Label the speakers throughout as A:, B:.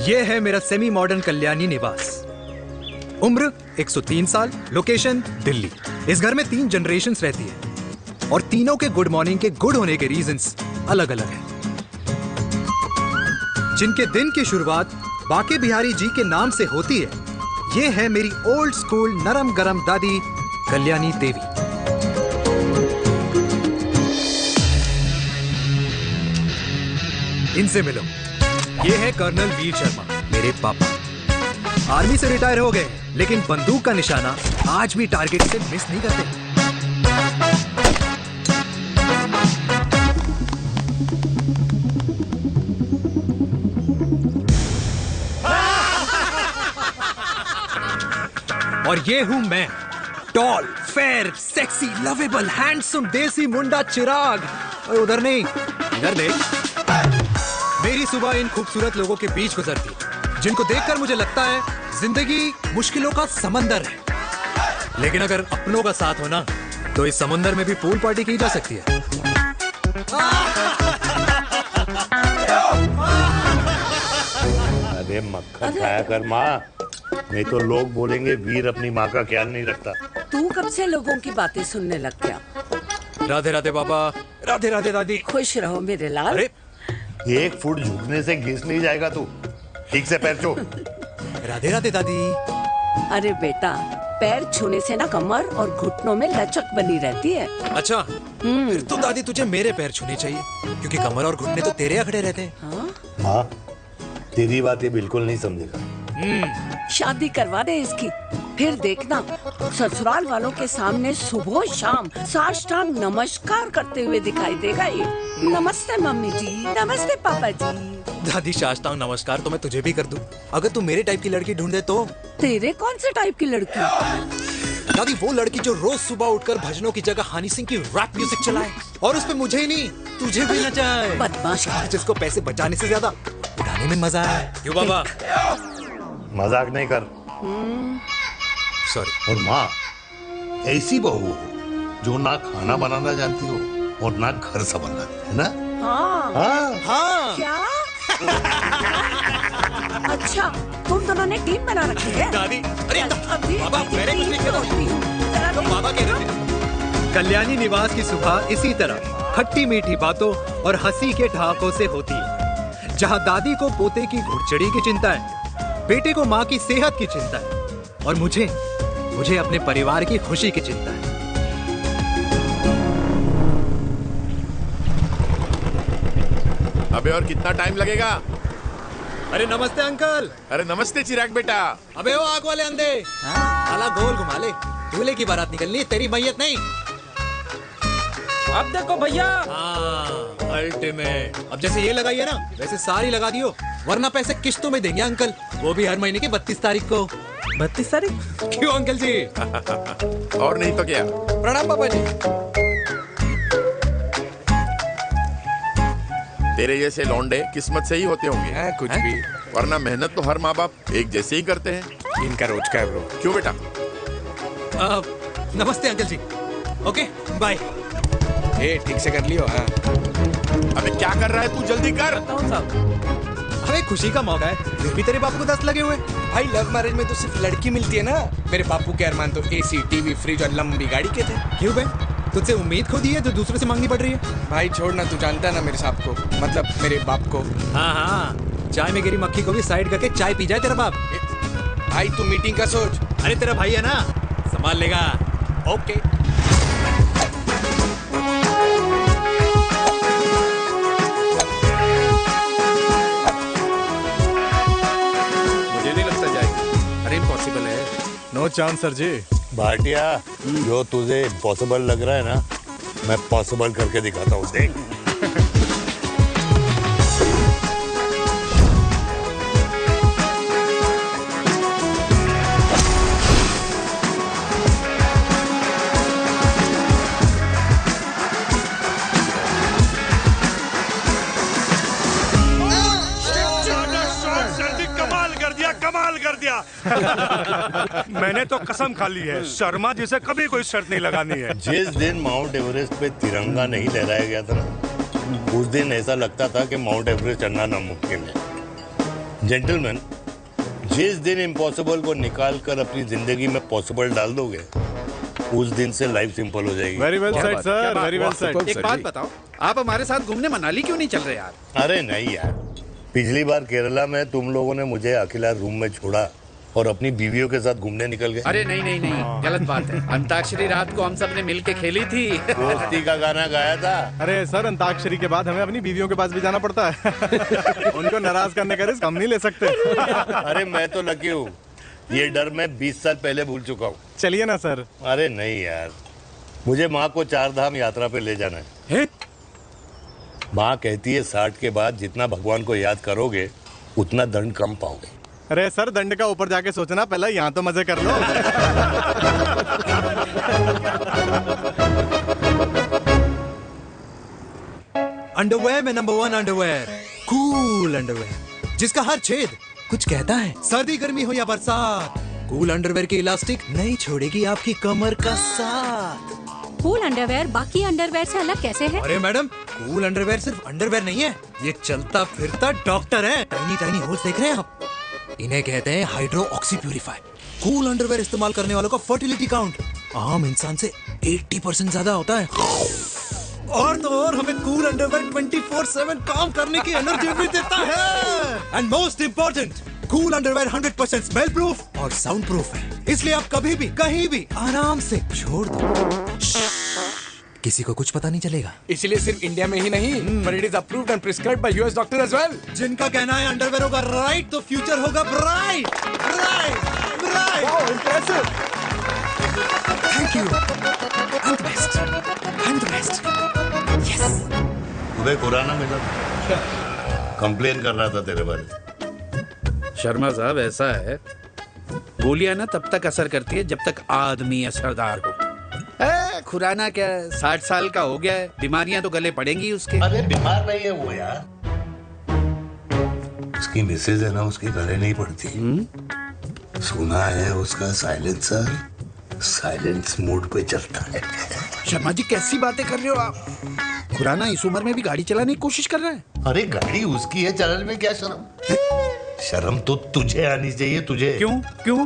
A: ये है मेरा सेमी मॉडर्न कल्याणी निवास। उम्र 103 साल, लोकेशन दिल्ली। इस घर में 3 जनरेशन्स रहती है और तीनों के गुड मॉर्निंग के गुड होने के रीजंस अलग अलग हैं। जिनके दिन की शुरुआत बाके बिहारी जी के नाम से होती है, ये है मेरी ओल्ड स्कूल नरम गरम दादी कल्याणी देवी। इनसे मिलो। ये है कर्नल वीर शर्मा, मेरे पापा। आर्मी से रिटायर हो गए, लेकिन बंदूक का निशाना आज भी टारगेट से मिस नहीं करते। और ये हूं मैं, tall, fair, sexy, lovable, handsome desi मुंडा चिराग। और उधर नहीं, इधर देख। मेरी सुबह इन खूबसूरत लोगों के बीच गुजरती है, जिनको देखकर मुझे लगता है जिंदगी मुश्किलों का समंदर है। लेकिन अगर अपनों का साथ हो ना, तो इस समंदर में भी पूल पार्टी की जा सकती है।
B: अरे मक्खन खाया कर माँ, नहीं तो लोग बोलेंगे वीर अपनी माँ का ख्याल नहीं रखता।
C: तू कब से लोगों की बातें सुनने लग गया?
A: राधे राधे बाबा, राधे राधे दादी।
C: खुश रहो मेरे लाल।
A: अरे
B: 1 फुट झुकने से घिस नहीं जाएगा तू, ठीक से पैर छू।
A: राधे राधे दादी।
C: अरे बेटा, पैर छूने से ना कमर और घुटनों में लचक बनी रहती है।
A: अच्छा, फिर तो दादी तुझे मेरे पैर छूने चाहिए, क्योंकि कमर और घुटने तो तेरे अखड़े रहते हैं।
C: हाँ?
B: हाँ, तेरी बात ये बिल्कुल नहीं समझेगा।
C: शादी करवा दे इसकी, फिर देखना ससुराल वालों के सामने सुबह शाम साष्टांग नमस्कार करते हुए दिखाई देगा ये। नमस्ते मम्मी जी, नमस्ते पापा जी।
A: दादी साष्टांग नमस्कार तो मैं तुझे भी कर दूं, अगर तू मेरे टाइप की लड़की ढूंढे तो।
C: तेरे कौन से टाइप की लड़की?
A: दादी वो लड़की जो रोज सुबह उठकर भजनों की जगह हनी सिंह की रैप म्यूजिक चलाए, और उसपे मुझे ही नहीं तुझे भी नचाए।
C: बदमाश।
A: जिसको पैसे बचाने से ज्यादा उड़ाने में मजा है। क्यों बाबा?
B: मजाक नहीं कर।
A: सॉरी।
B: और माँ, ऐसी बहू हो जो ना खाना बनाना जानती हो और ना घर संभालना, है ना?
C: हाँ।
B: हाँ
A: हाँ
C: क्या? अच्छा, तुम दोनों ने टीम बना रखी है?
A: दादी, अरे
C: अभी
A: बाबा, मैंने कुछ नहीं किया। तो बाबा कह रहे थे। कल्याणी निवास की सुबह इसी तरह खट्टी मीठी बातों और हंसी के ठहाकों से होती है, जहां दादी को पोते की घुड़चड़ी की चिंता है, बेटे को माँ की सेहत की चिंता है, और मुझे अपने परिवार की खुशी की चिंता है।
D: अबे और कितना टाइम लगेगा?
A: अरे नमस्ते अंकल।
D: अरे नमस्ते चिराग बेटा।
A: अबे वो आग वाले अंधे, साला गोल घुमा ले। दूल्हे की बारात निकलनी है, तेरी मैयत नहीं।
E: अब देखो भैया।
A: हाँ, अल्टीमेट। अब जैसे ये लगाई है ना, वैसे सारी लगा दियो, वरना पैसे किश्तों में देंगे अंकल, वो भी हर महीने की 32 तारीख को।
E: 32 तारीख?
A: क्यों अंकल जी?
D: और नहीं तो क्या।
A: प्रणाम पापा जी।
D: तेरे जैसे लौंडे किस्मत से ही होते होंगे।
E: कुछ भी,
D: वरना मेहनत तो हर माँ बाप एक जैसे ही करते हैं।
E: इनका रोज का है ब्रो।
D: क्यों बेटा?
A: नमस्ते अंकल जी। Okay bye.
E: ए ठीक से कर लियो। हाँ
D: अबे क्या कर रहा है तू, जल्दी कर।
A: अरे खुशी का मौका है, फिर भी तेरे बापू को 10 लगे हुए।
E: भाई, लव मैरिज में तो सिर्फ लड़की मिलती है ना। मेरे बापू के अरमान तो एसी, टीवी, फ्रिज और लंबी गाड़ी के थे।
A: क्यों बे, तुझसे उम्मीद खो दी है जो दूसरे से मांगनी पड़ रही है?
E: भाई छोड़ना, तू जानता है ना मेरे साहब को, मतलब मेरे बाप को।
A: हाँ हाँ, चाय में गिरी मक्खी को भी साइड करके चाय पी जाए तेरा बाप।
E: भाई तू मीटिंग का सोच।
A: अरे तेरा भाई है ना, संभाल लेगा।
E: ओके।
D: मुझे नहीं लगता जाएगी।
E: अरे इम्पॉसिबल है।
F: नो चांस सर जी।
B: भाटिया, जो तुझे इम्पॉसिबल लग रहा है ना, मैं पॉसिबल करके दिखाता हूँ, देख।
F: कमाल कर दिया। मैंने तो कसम खा ली है, शर्मा जी से कभी कोई शर्त नहीं लगानी है।
B: जिस दिन माउंट एवरेस्ट पे तिरंगा नहीं लहराया गया था ना, उस दिन ऐसा लगता था कि माउंट एवरेस्ट चढ़ना नामुमकिन है। जेंटलमैन, जिस दिन इम्पॉसिबल को निकाल कर अपनी जिंदगी में पॉसिबल डाल दोगे, उस दिन से लाइफ सिंपल हो जाएगी।
G: Very well said sir, very well said.
H: एक बात बताओ, आप हमारे साथ घूमने मनाली क्यों नहीं चल रहे यार?
B: अरे नहीं यार, पिछली बार केरला में तुम लोगों ने मुझे अकेला रूम में छोड़ा और अपनी बीवियों के साथ घूमने निकल गए।
H: अरे नहीं नहीं नहीं, गलत बात है। अंताक्षरी रात को हम सब ने मिल के खेली थी।
B: दोस्ती का गाना गाया था।
G: अरे सर, अंताक्षरी के बाद हमें अपनी बीवियों के पास भी जाना पड़ता है। उनको नाराज करने का रिस्क हम नहीं ले सकते।
B: अरे मैं तो लकी हूँ, ये डर मैं 20 साल पहले भूल चुका हूँ।
G: चलिए ना सर।
B: अरे नहीं यार, मुझे माँ को 4 धाम यात्रा पे ले जाना है। माँ कहती है 60 के बाद जितना भगवान को याद करोगे उतना दंड कम पाओगे।
G: अरे सर, दंड का ऊपर जाके सोचना, पहले यहाँ तो मजे कर लो।
A: अंडरवेयर में नंबर 1 अंडरवेयर, कूल अंडरवेयर, जिसका हर छेद कुछ कहता है। सर्दी गर्मी हो या बरसात, कूल अंडरवेयर की इलास्टिक नहीं छोड़ेगी आपकी कमर का साथ।
I: कूल अंडरवेयर बाकी अंडरवेयर से अलग कैसे है?
A: अरे मैडम, कूल अंडरवेयर सिर्फ अंडरवेयर नहीं है, ये चलता फिरता डॉक्टर है। टाइनी टाइनी होल्स देख रहे हैं आप? इन्हें कहते हैं hydro oxy purifier. Cool underwear इस्तेमाल करने वालों का फर्टिलिटी काउंट आम इंसान से 80% ज्यादा होता है। और तो और हमें कूल अंडरवेयर 24/7 काम करने की एनर्जी भी देता है। And most important, cool underwear 100% smell proof और साउंड प्रूफ है, इसलिए आप कभी भी कहीं भी आराम से छोड़ दो, किसी को कुछ पता नहीं चलेगा।
E: इसीलिए सिर्फ इंडिया में ही नहीं, but it is approved and prescribed by US doctor as well.
A: जिनका कहना है अंडरवेयर होगा राइट तो फ्यूचर होगा bright, bright, bright.
E: Wow, impressive.
A: Thank you. I'm the best. I'm the best. Yes.
B: तुम्हें खुराना मिला, कंप्लेन कर रहा था तेरे बारे।
H: शर्मा साहब, ऐसा है, गोलियां ना तब तक असर करती है जब तक आदमी असरदार हो। खुराना क्या, 60 साल का हो गया है, बीमारियां तो गले पड़ेंगी उसके।
B: अरे बीमार नहीं है वो यार, उसकी मिसेज है ना, उसके गले नहीं पड़ती। सुना है उसका साइलेंसर साइलेंस मोड पे चलता है।
H: शर्मा जी, कैसी बातें कर रहे हो आप? खुराना इस उम्र में भी गाड़ी चलाने की कोशिश कर रहा है।
B: अरे गाड़ी उसकी है, चलाने में क्या शर्म? शर्म तो तुझे आनी चाहिए, तुझे।
H: क्यों क्यों?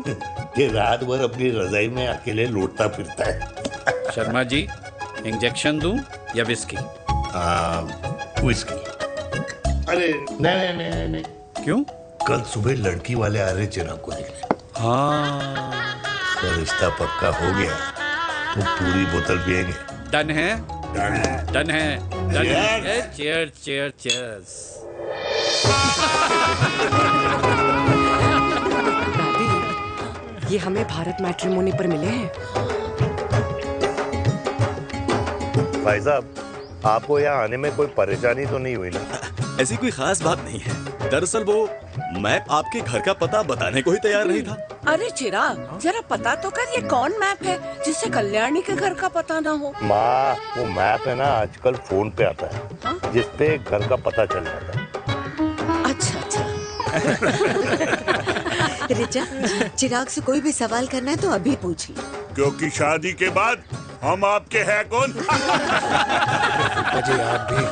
B: ये रात भर अपनी रजाई में अकेले लौटता फिरता है।
H: शर्मा जी, इंजेक्शन दूं या विस्की?
B: विस्की। अरे नहीं नहीं नहीं,
H: क्यों?
B: कल सुबह लड़की वाले आ रहे चिराग को देखने।
H: हाँ,
B: तो रिश्ता पक्का हो गया तो पूरी बोतल पिएंगे।
H: डन है,
B: डन है,
H: डन है, डन है। Cheer cheer cheers.
J: ये हमें भारत मैट्रिमोनी पर मिले हैं।
B: भाई साहब, आपको यहाँ आने में कोई परेशानी तो नहीं हुई ना?
K: ऐसी कोई खास बात नहीं है। दरअसल वो मैप आपके घर का पता बताने को ही तैयार नहीं था।
C: अरे चिराग, जरा पता तो कर, ये कौन मैप है जिससे कल्याणी के घर का पता ना हो?
B: माँ, वो मैप है ना आजकल फोन पे आता है, जिसपे घर का पता चल जाता है।
C: अच्छा अच्छा।
J: रिचा, चिराग से कोई भी सवाल करना है तो अभी पूछ लो,
F: क्योंकि शादी के बाद हम आपके हैं कौन?
A: अजय आप भी।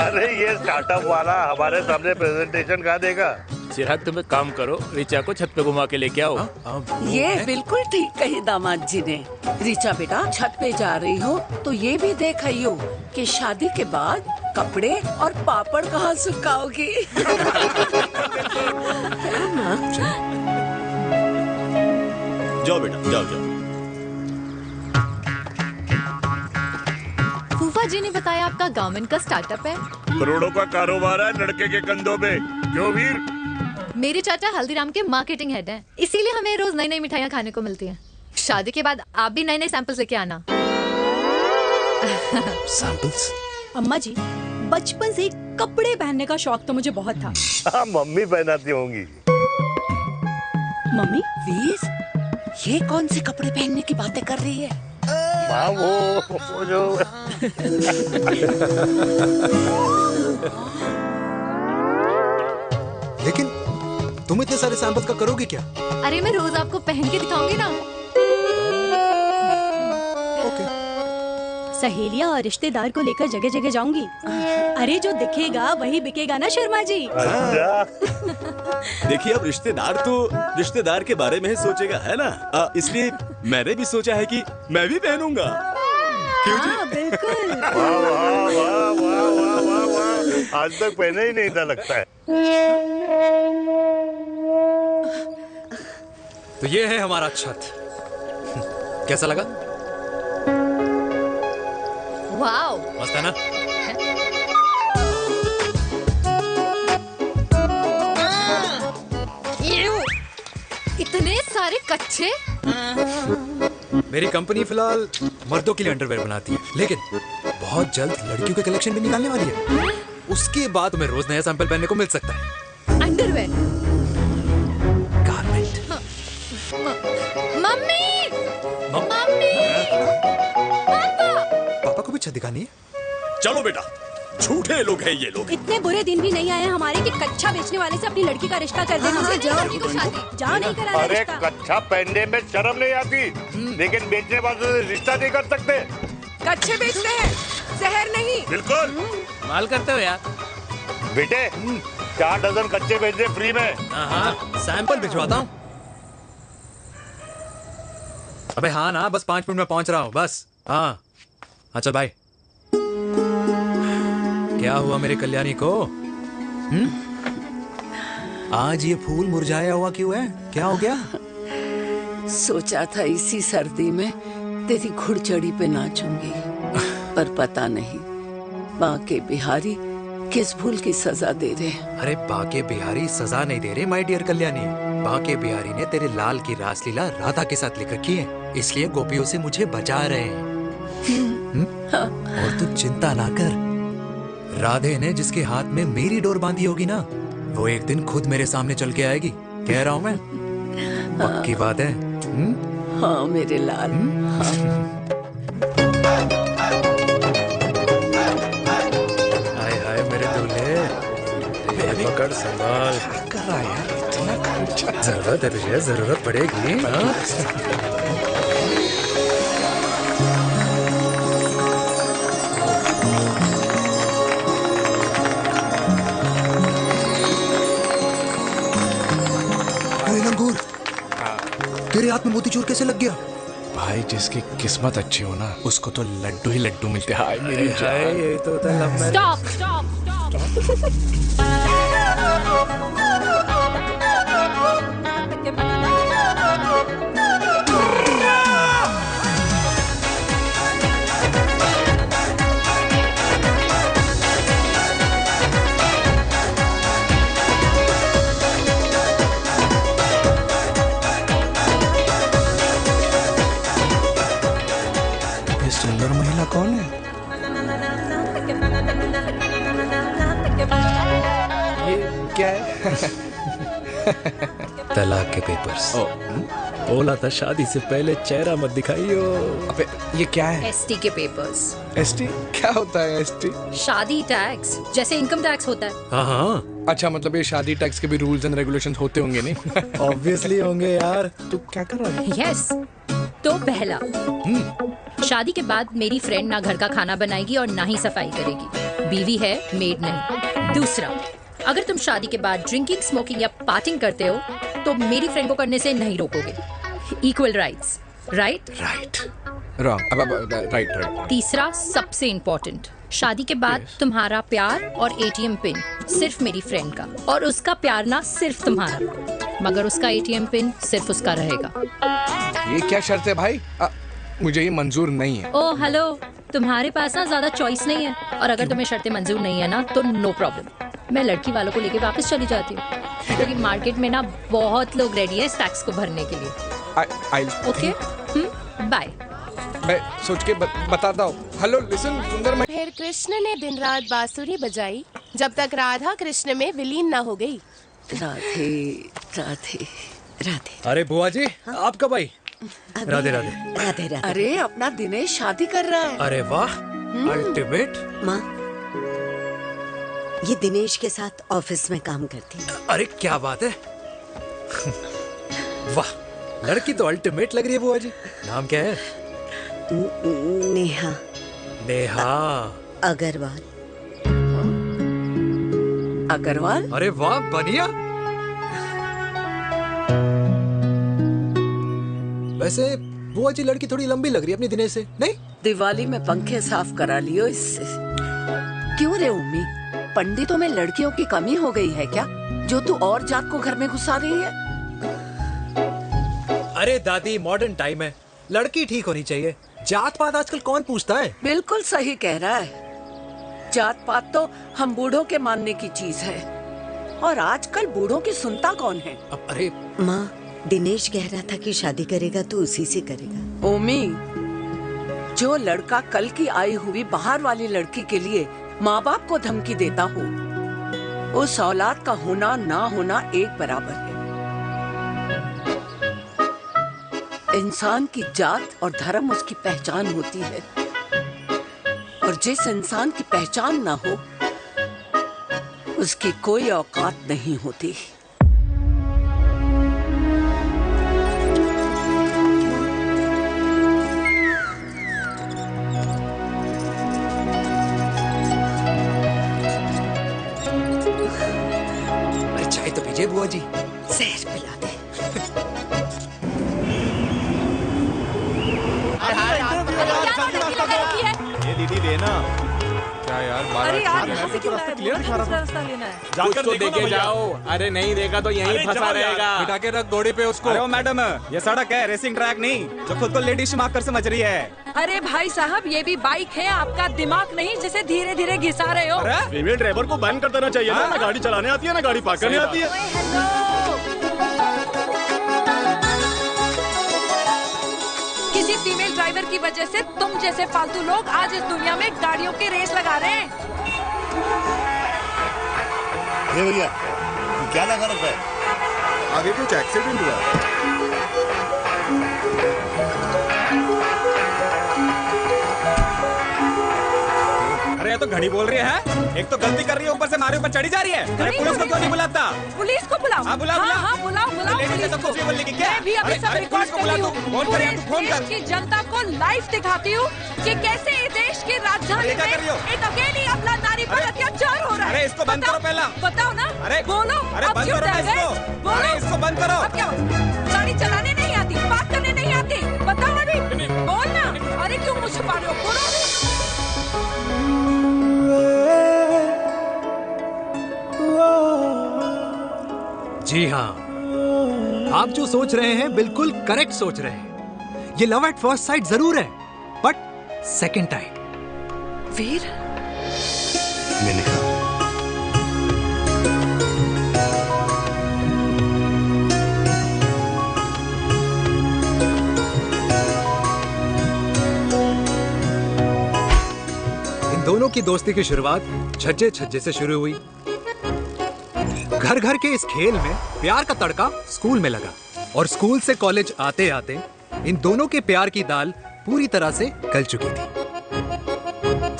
B: अरे ये स्टार्टअप वाला हमारे सामने प्रेजेंटेशन कहाँ देगा?
L: चिराग, तुम एक काम करो, रिचा को छत पे घुमा के लेके आओ।
C: ये बिल्कुल ठीक कही दामाद जी ने। रिचा बेटा, छत पे जा रही हो तो ये भी देख आई हो कि शादी के बाद कपड़े और पापड़ कहाँ सुखाओगी।
K: जाओ बेटा, जाओ जाओ।
I: फूफा जी ने बताया आपका गवर्नमेंट का स्टार्टअप है।
F: करोड़ों का कारोबार है लड़के के कंधों पे। क्यों वीर?
I: मेरे चाचा हल्दीराम के मार्केटिंग हेड हैं, इसीलिए हमें रोज नई नई मिठाइयाँ खाने को मिलती हैं। शादी के बाद आप भी नए नए सैंपल्स लेके आना।
A: सैंपल्स?
I: अम्मा जी, बचपन से कपड़े पहनने का शौक तो मुझे बहुत था।
B: हाँ, मम्मी पहनाती होंगी।
C: मम्मी? वीर, ये कौन से कपड़े पहनने की बातें कर रही है?
B: माँ, वो जो
A: लेकिन तुम इतने सारे सैंपल्स का करोगे क्या?
I: अरे मैं रोज आपको पहन के दिखाऊंगी ना।
A: ओके।
M: सहेलियां और रिश्तेदार को लेकर जगह जगह जाऊंगी। अरे जो दिखेगा वही बिकेगा ना शर्मा जी।
K: देखिए अब रिश्तेदार के बारे में ही सोचेगा, है ना? इसलिए मैंने भी सोचा है कि मैं भी पहनूंगा। क्यों जी?
M: बिल्कुल।
B: वाह वाह वाह वाह वाह वाह वाह, आज तक पहने ही नहीं था लगता है।
A: तो ये है हमारा छत। कैसा लगा?
I: वाओ,
A: मस्त है ना?
I: इतने सारे कच्चे।
A: मेरी कंपनी फिलहाल मर्दों के लिए अंडरवेयर बनाती है, लेकिन बहुत जल्द लड़कियों के कलेक्शन भी निकालने वाली है। उसके बाद तुम्हें रोज नया सैंपल पहनने को मिल सकता है।
I: अंडरवेयर।
A: गारमेंट।
I: मम्मी, मम्मी,
A: पापा को भी छत दिखानी है।
K: चलो बेटा, झूठे लोग हैं ये लोग।
M: इतने बुरे दिन भी नहीं आए हमारे कि कच्चा बेचने वाले से अपनी लड़की का रिश्ता कर देना। जाओ नहीं करा
B: अरे
M: रिश्ता।
B: कच्चा पहनने में शर्म नहीं आती, लेकिन बेचने वालों से रिश्ता नहीं कर सकते।
J: कच्चे बेचते हैं, जहर नहीं।
B: बिल्कुल
L: माल करते हो यार।
B: बेटे 4 डजन कच्चे भेज दे फ्री में।
A: सैंपल भिजवाता हूँ। अबे हाँ ना, बस 5 मिनट में पहुंच रहा हूँ बस। हाँ अच्छा भाई। क्या हुआ मेरे कल्याणी को? आज ये फूल मुरझाया हुआ क्यों है? क्या हो गया?
C: सोचा था इसी सर्दी में तेरी घुड़चड़ी पे नाचूंगी, पर पता नहीं बाके बिहारी किस भूल की सजा दे रहे।
A: अरे बाके बिहारी सजा नहीं दे रहे माय डियर कल्याणी। बाके बिहारी ने तेरे लाल की रासलीला राधा के साथ लिख रखी है, इसलिए गोपियों से मुझे बचा रहे हैं। और तू चिंता ना कर, राधे ने जिसके हाथ में मेरी डोर बांधी होगी ना, वो एक दिन खुद मेरे सामने चल के आएगी। कह रहा हूँ मैं, पक्की बात है।
C: हाँ मेरे लाल।
A: हाय हाय मेरे दूल्हे, मेरी पकड़ संभाल। कर रहा है यार, इतना जरूरत है तुझे, जरूरत पड़ेगी। लंगूर, तेरे हाथ में मोतीचूर कैसे लग गया?
E: भाई जिसकी किस्मत अच्छी हो ना, उसको तो लड्डू ही लड्डू मिलते हैं। हाय मेरी जान।
A: ये तो होता है लव मैरिज।
I: स्टॉप स्टॉप
E: सुंदर महिला कौन है? ये क्या है?
A: तलाक के पेपर्स। बोला था शादी से पहले चेहरा मत दिखाइयो।
E: अबे ये क्या है?
I: एसटी के पेपर्स।
E: एसटी क्या होता है? एसटी
I: शादी टैक्स, जैसे इनकम टैक्स होता है।
A: हाँ हाँ।
E: अच्छा, मतलब ये शादी टैक्स के भी रूल्स एंड रेगुलेशंस होते होंगे नहीं?
A: ऑब्वियसली होंगे यार। तू क्या कर रहा है?
I: यस। तो पहला, शादी के बाद मेरी फ्रेंड ना घर का खाना बनाएगी और ना ही सफाई करेगी, बीवी है, मेड नहीं। दूसरा, अगर तुम शादी के बाद ड्रिंकिंग, स्मोकिंग या पार्टिंग करते हो तो मेरी फ्रेंड को करने से नहीं रोकोगे। Equal rights, right?
E: Right. Wrong. Right right.
I: तीसरा, सबसे इम्पोर्टेंट, शादी के बाद तुम्हारा प्यार और एटीएम पिन सिर्फ मेरी फ्रेंड का, और उसका प्यार ना सिर्फ तुम्हारा, मगर उसका एटीएम पिन सिर्फ उसका रहेगा।
E: ये क्या शर्त है भाई? मुझे ये मंजूर नहीं है।
I: ओ हेलो, तुम्हारे पास ना ज्यादा चॉइस नहीं है, और अगर तुम्हें शर्तें मंजूर नहीं है ना तो नो प्रॉब्लम, मैं लड़की वालों को लेके वापस चली जाती हूँ, क्योंकि मार्केट में ना बहुत लोग रेडी है इस टैक्स को भरने के लिए। Okay, bye.
E: मैं सोच के बताता हूँ। हेलो लिसन सुंदर।
N: फिर कृष्ण ने दिन रात बांसुरी बजाई जब तक राधा कृष्ण में विलीन न हो गई।
C: राधे राधे राधे।
A: अरे बुआ जी, आप कब आई? राधे राधे।
C: राधे राधे। अरे अपना दिनेश शादी कर रहा है।
A: अरे वाह, अल्टीमेट।
O: माँ, ये दिनेश के साथ ऑफिस में काम करती है।
A: अरे क्या बात है। वाह, लड़की तो अल्टीमेट लग रही है बुआ जी। नाम क्या है?
O: नेहा।
A: नेहा
O: अग्रवाल।
C: अग्रवाल?
A: अरे वाह, बढ़िया। वैसे बुआ जी लड़की थोड़ी लंबी लग रही है अपनी दिनेश से, नहीं?
C: दिवाली में पंखे साफ करा लियो इससे। क्यों रे उम्मी, पंडितों में लड़कियों की कमी हो गई है क्या, जो तू और जात को घर में घुसा रही है?
A: अरे दादी, मॉडर्न टाइम है, लड़की ठीक होनी चाहिए। जात पात आजकल कौन पूछता है?
C: बिल्कुल सही कह रहा है। जात पात तो हम बूढ़ों के मानने की चीज है, और आजकल बूढ़ों की सुनता कौन है?
A: अरे
O: माँ, दिनेश कह रहा था कि शादी करेगा तो उसी से करेगा।
C: ओमी, जो लड़का कल की आई हुई बाहर वाली लड़की के लिए माँ बाप को धमकी देता हो, उस औलाद का होना ना होना एक बराबर है। इंसान की जात और धर्म उसकी पहचान होती है, और जिस इंसान की पहचान ना हो उसकी कोई औकात नहीं होती।
A: चाय तो पीजिए बुआ जी।
C: जहर पिला दे।
G: ये दीदी देना। क्या यार,
M: अरे यार, यहाँ से क्यों रास्ता लेना है?
E: कुछ तो देके जाओ। अरे नहीं देगा तो यहीं फंसा रहेगा।
G: बिठा के रख घोड़े पे उसको। अरे मैडम, ये सड़क है, रेसिंग ट्रैक नहीं जो खुद को लेडी शिमाक कर समझ रही है।
M: अरे भाई साहब, ये भी बाइक है, आपका दिमाग नहीं जिसे धीरे धीरे घिसा रहे हो।
K: फीमेल ड्राइवर को बैन कर देना चाहिए ना गाड़ी चलाने आती है ना गाड़ी पार्क करने आती है।
M: किसी फीमेल ड्राइवर की वजह से तुम जैसे फालतू लोग आज इस दुनिया में गाड़ियों की रेस लगा रहे हैं।
B: ये भैया, क्या लगा रखा है?
G: आगे कुछ एक्सीडेंट हुआ। अरे ये तो घड़ी बोल रही है, एक तो गलती कर रही है, ऊपर से हमारे ऊपर चढ़ी जा रही है। अरे पुलिस को क्यों नहीं बुलाता?
M: पुलिस को बुलाओ।
G: हाँ, बुलाओ,
M: हाँ, हाँ, बुलाओ पुलिस को।
G: बोलने की क्या?
M: मैं भी अभी सब रिकॉर्ड कर रही हूँ। पूरे देश की जनता को लाइव दिखाती हूँ कि कैसे इस देश की राजधानी में एक अकेली अबला नारी पर अत्याचार हो रहा है।
G: अरे इसको बंद करो पहला।
M: बताओ ना।
G: अरे
M: बोलो।
G: अरे बंद करो ना इसको।
M: बोलो।
G: अरे इसको बंद करो।
M: अब क्या? गाड़ी चलाने नहीं आती, बात करने नहीं आती, बताओ अभी। बोल ना। अरे क्यों मुझे छुपा रहे हो? बोलो।
A: जी हाँ, आप जो सोच रहे हैं बिल्कुल करेक्ट सोच रहे हैं। ये लव एट फर्स्ट साइट जरूर है, बट सेकंड टाइम।
M: वीर,
B: मैंने कहा
A: इन दोनों की दोस्ती की शुरुआत छज्जे छज्जे से शुरू हुई। घर घर के इस खेल में प्यार का तड़का स्कूल में लगा, और स्कूल से कॉलेज आते आते इन दोनों के प्यार की दाल पूरी तरह से गल चुकी थी।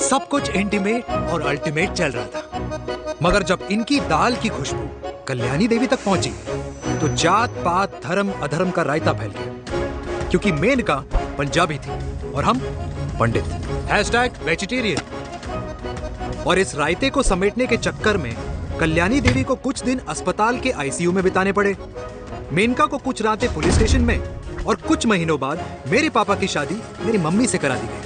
A: सब कुछ इंटीमेट और अल्टीमेट चल रहा था, मगर जब इनकी दाल की खुशबू कल्याणी देवी तक पहुंची तो जात पात धर्म अधर्म का रायता फैल गया, क्योंकि मेनका पंजाबी थी और हम पंडित। #वेजिटेरियन। और इस रायते को समेटने के चक्कर में कल्याणी देवी को कुछ दिन अस्पताल के आईसीयू में बिताने पड़े, मेनका को कुछ रातें पुलिस स्टेशन में, और कुछ महीनों बाद मेरे पापा की शादी मेरी मम्मी से करा दी गई।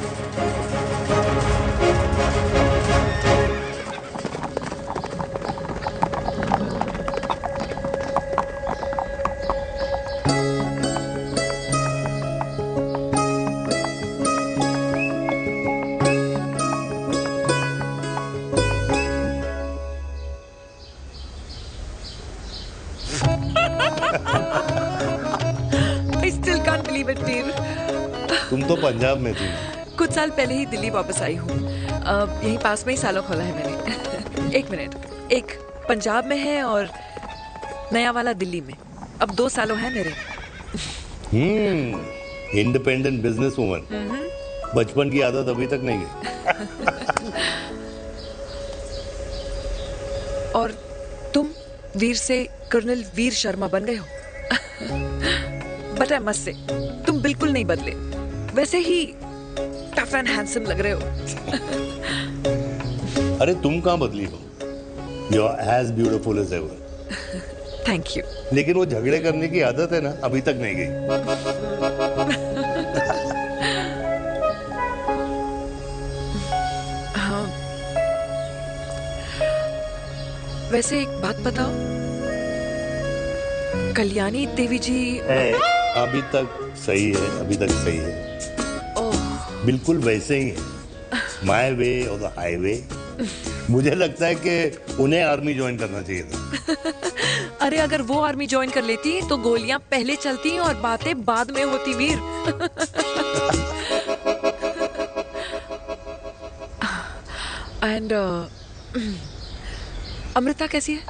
M: I still can't believe it, वीर।
B: तुम तो पंजाब में थी।
M: कुछ साल पहले ही दिल्ली वापस आई हूँ। यहीं पास में ही सालों खोला है मैंने। एक मिनट, एक पंजाब में है और नया वाला दिल्ली में। अब 2 सालों है मेरे।
B: Independent business woman. बचपन की आदत अभी तक नहीं है।
M: और तुम वीर से कर्नल वीर शर्मा बन गए हो। बट आई मस्ट से, तुम बिल्कुल नहीं बदले, वैसे ही टफ टफ एंड हैंडसम लग रहे हो।
B: अरे तुम कहाँ बदली हो? You are as beautiful as ever.
M: Thank you.
B: लेकिन वो झगड़े करने की आदत है ना, अभी तक नहीं गई।
M: हाँ। वैसे एक बात बताओ, कल्याणी देवी जी
B: अभी तक सही है, अभी तक सही है। बिल्कुल वैसे ही है, माय वे और द हाईवे। मुझे लगता है कि उन्हें आर्मी ज्वाइन करना चाहिए था।
M: अरे अगर वो आर्मी ज्वाइन कर लेती तो गोलियां पहले चलती और बातें बाद में होती वीर। एंड अमृता कैसी है?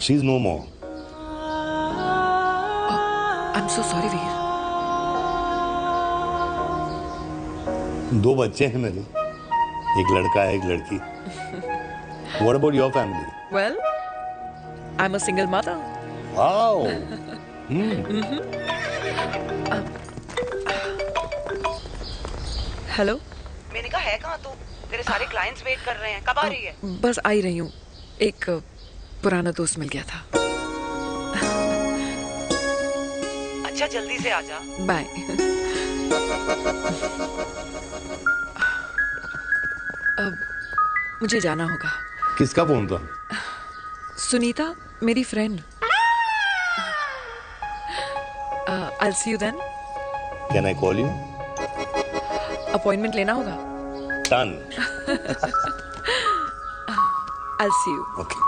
B: She is no more.
M: I am so sorry Veer.
B: 2 बच्चे हैं मेरे, एक लड़का है, एक लड़की। What about your family?
M: Well, I'm a single mother.
B: Wow.
M: Hello.
P: मैंने कहा है कहाँ तू? तेरे सारे क्लाइंट्स वेट कर रहे हैं, कब आ रही है?
M: बस आ ही रही हूँ, एक पुराना दोस्त मिल गया था।
P: अच्छा जल्दी से आ जा।
M: बाय। अब मुझे जाना होगा।
B: किसका फोन था?
M: सुनीता, मेरी friend. I'll see you then.
B: Can I call you?
M: Appointment लेना होगा।
B: Done.
M: I'll see you.
B: Okay.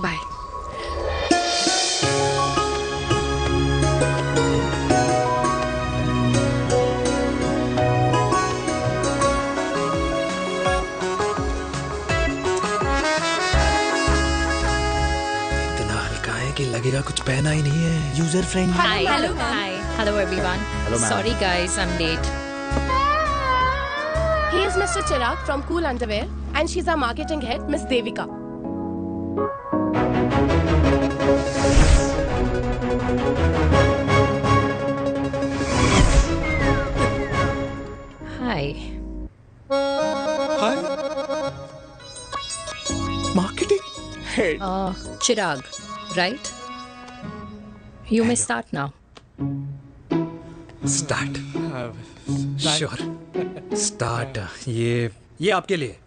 M: Bye.
A: कि लगेगा कुछ पहना ही नहीं है। User friendly.
I: Hi. Hello everyone.
A: Hello, ma'am.
I: Sorry guys, I'm late.
N: He is Mr. Chirag from Cool Underwear and she's our marketing head, Miss Devika.
I: Hi.
E: Hi. Marketing head.
I: Chirag, right? You may start now.
A: Start. Sure. Start. ये आपके लिए,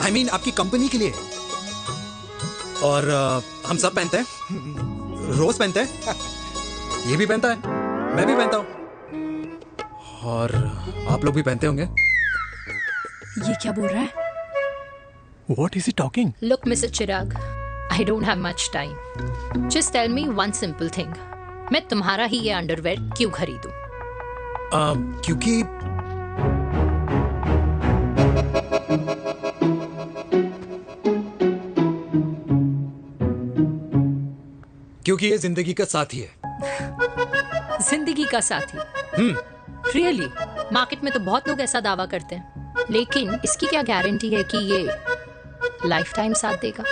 A: I mean आपकी company के लिए। और हम सब पहनते हैं, रोज पहनते हैं, ये भी पहनता है, मैं भी पहनता हूँ, और आप लोग भी पहनते होंगे।
I: ये क्या बोल रहा है?
A: What is he talking?
I: Look, Mr. Chirag, I don't have much time. Just tell me one simple thing. मैं तुम्हारा ही ये अंडरवेयर क्यों खरीदूं?
A: क्योंकि ये जिंदगी का साथी है।
I: जिंदगी का साथी? Really? मार्केट में तो बहुत लोग ऐसा दावा करते हैं, लेकिन इसकी क्या गारंटी है कि ये लाइफ टाइम साथ देगा?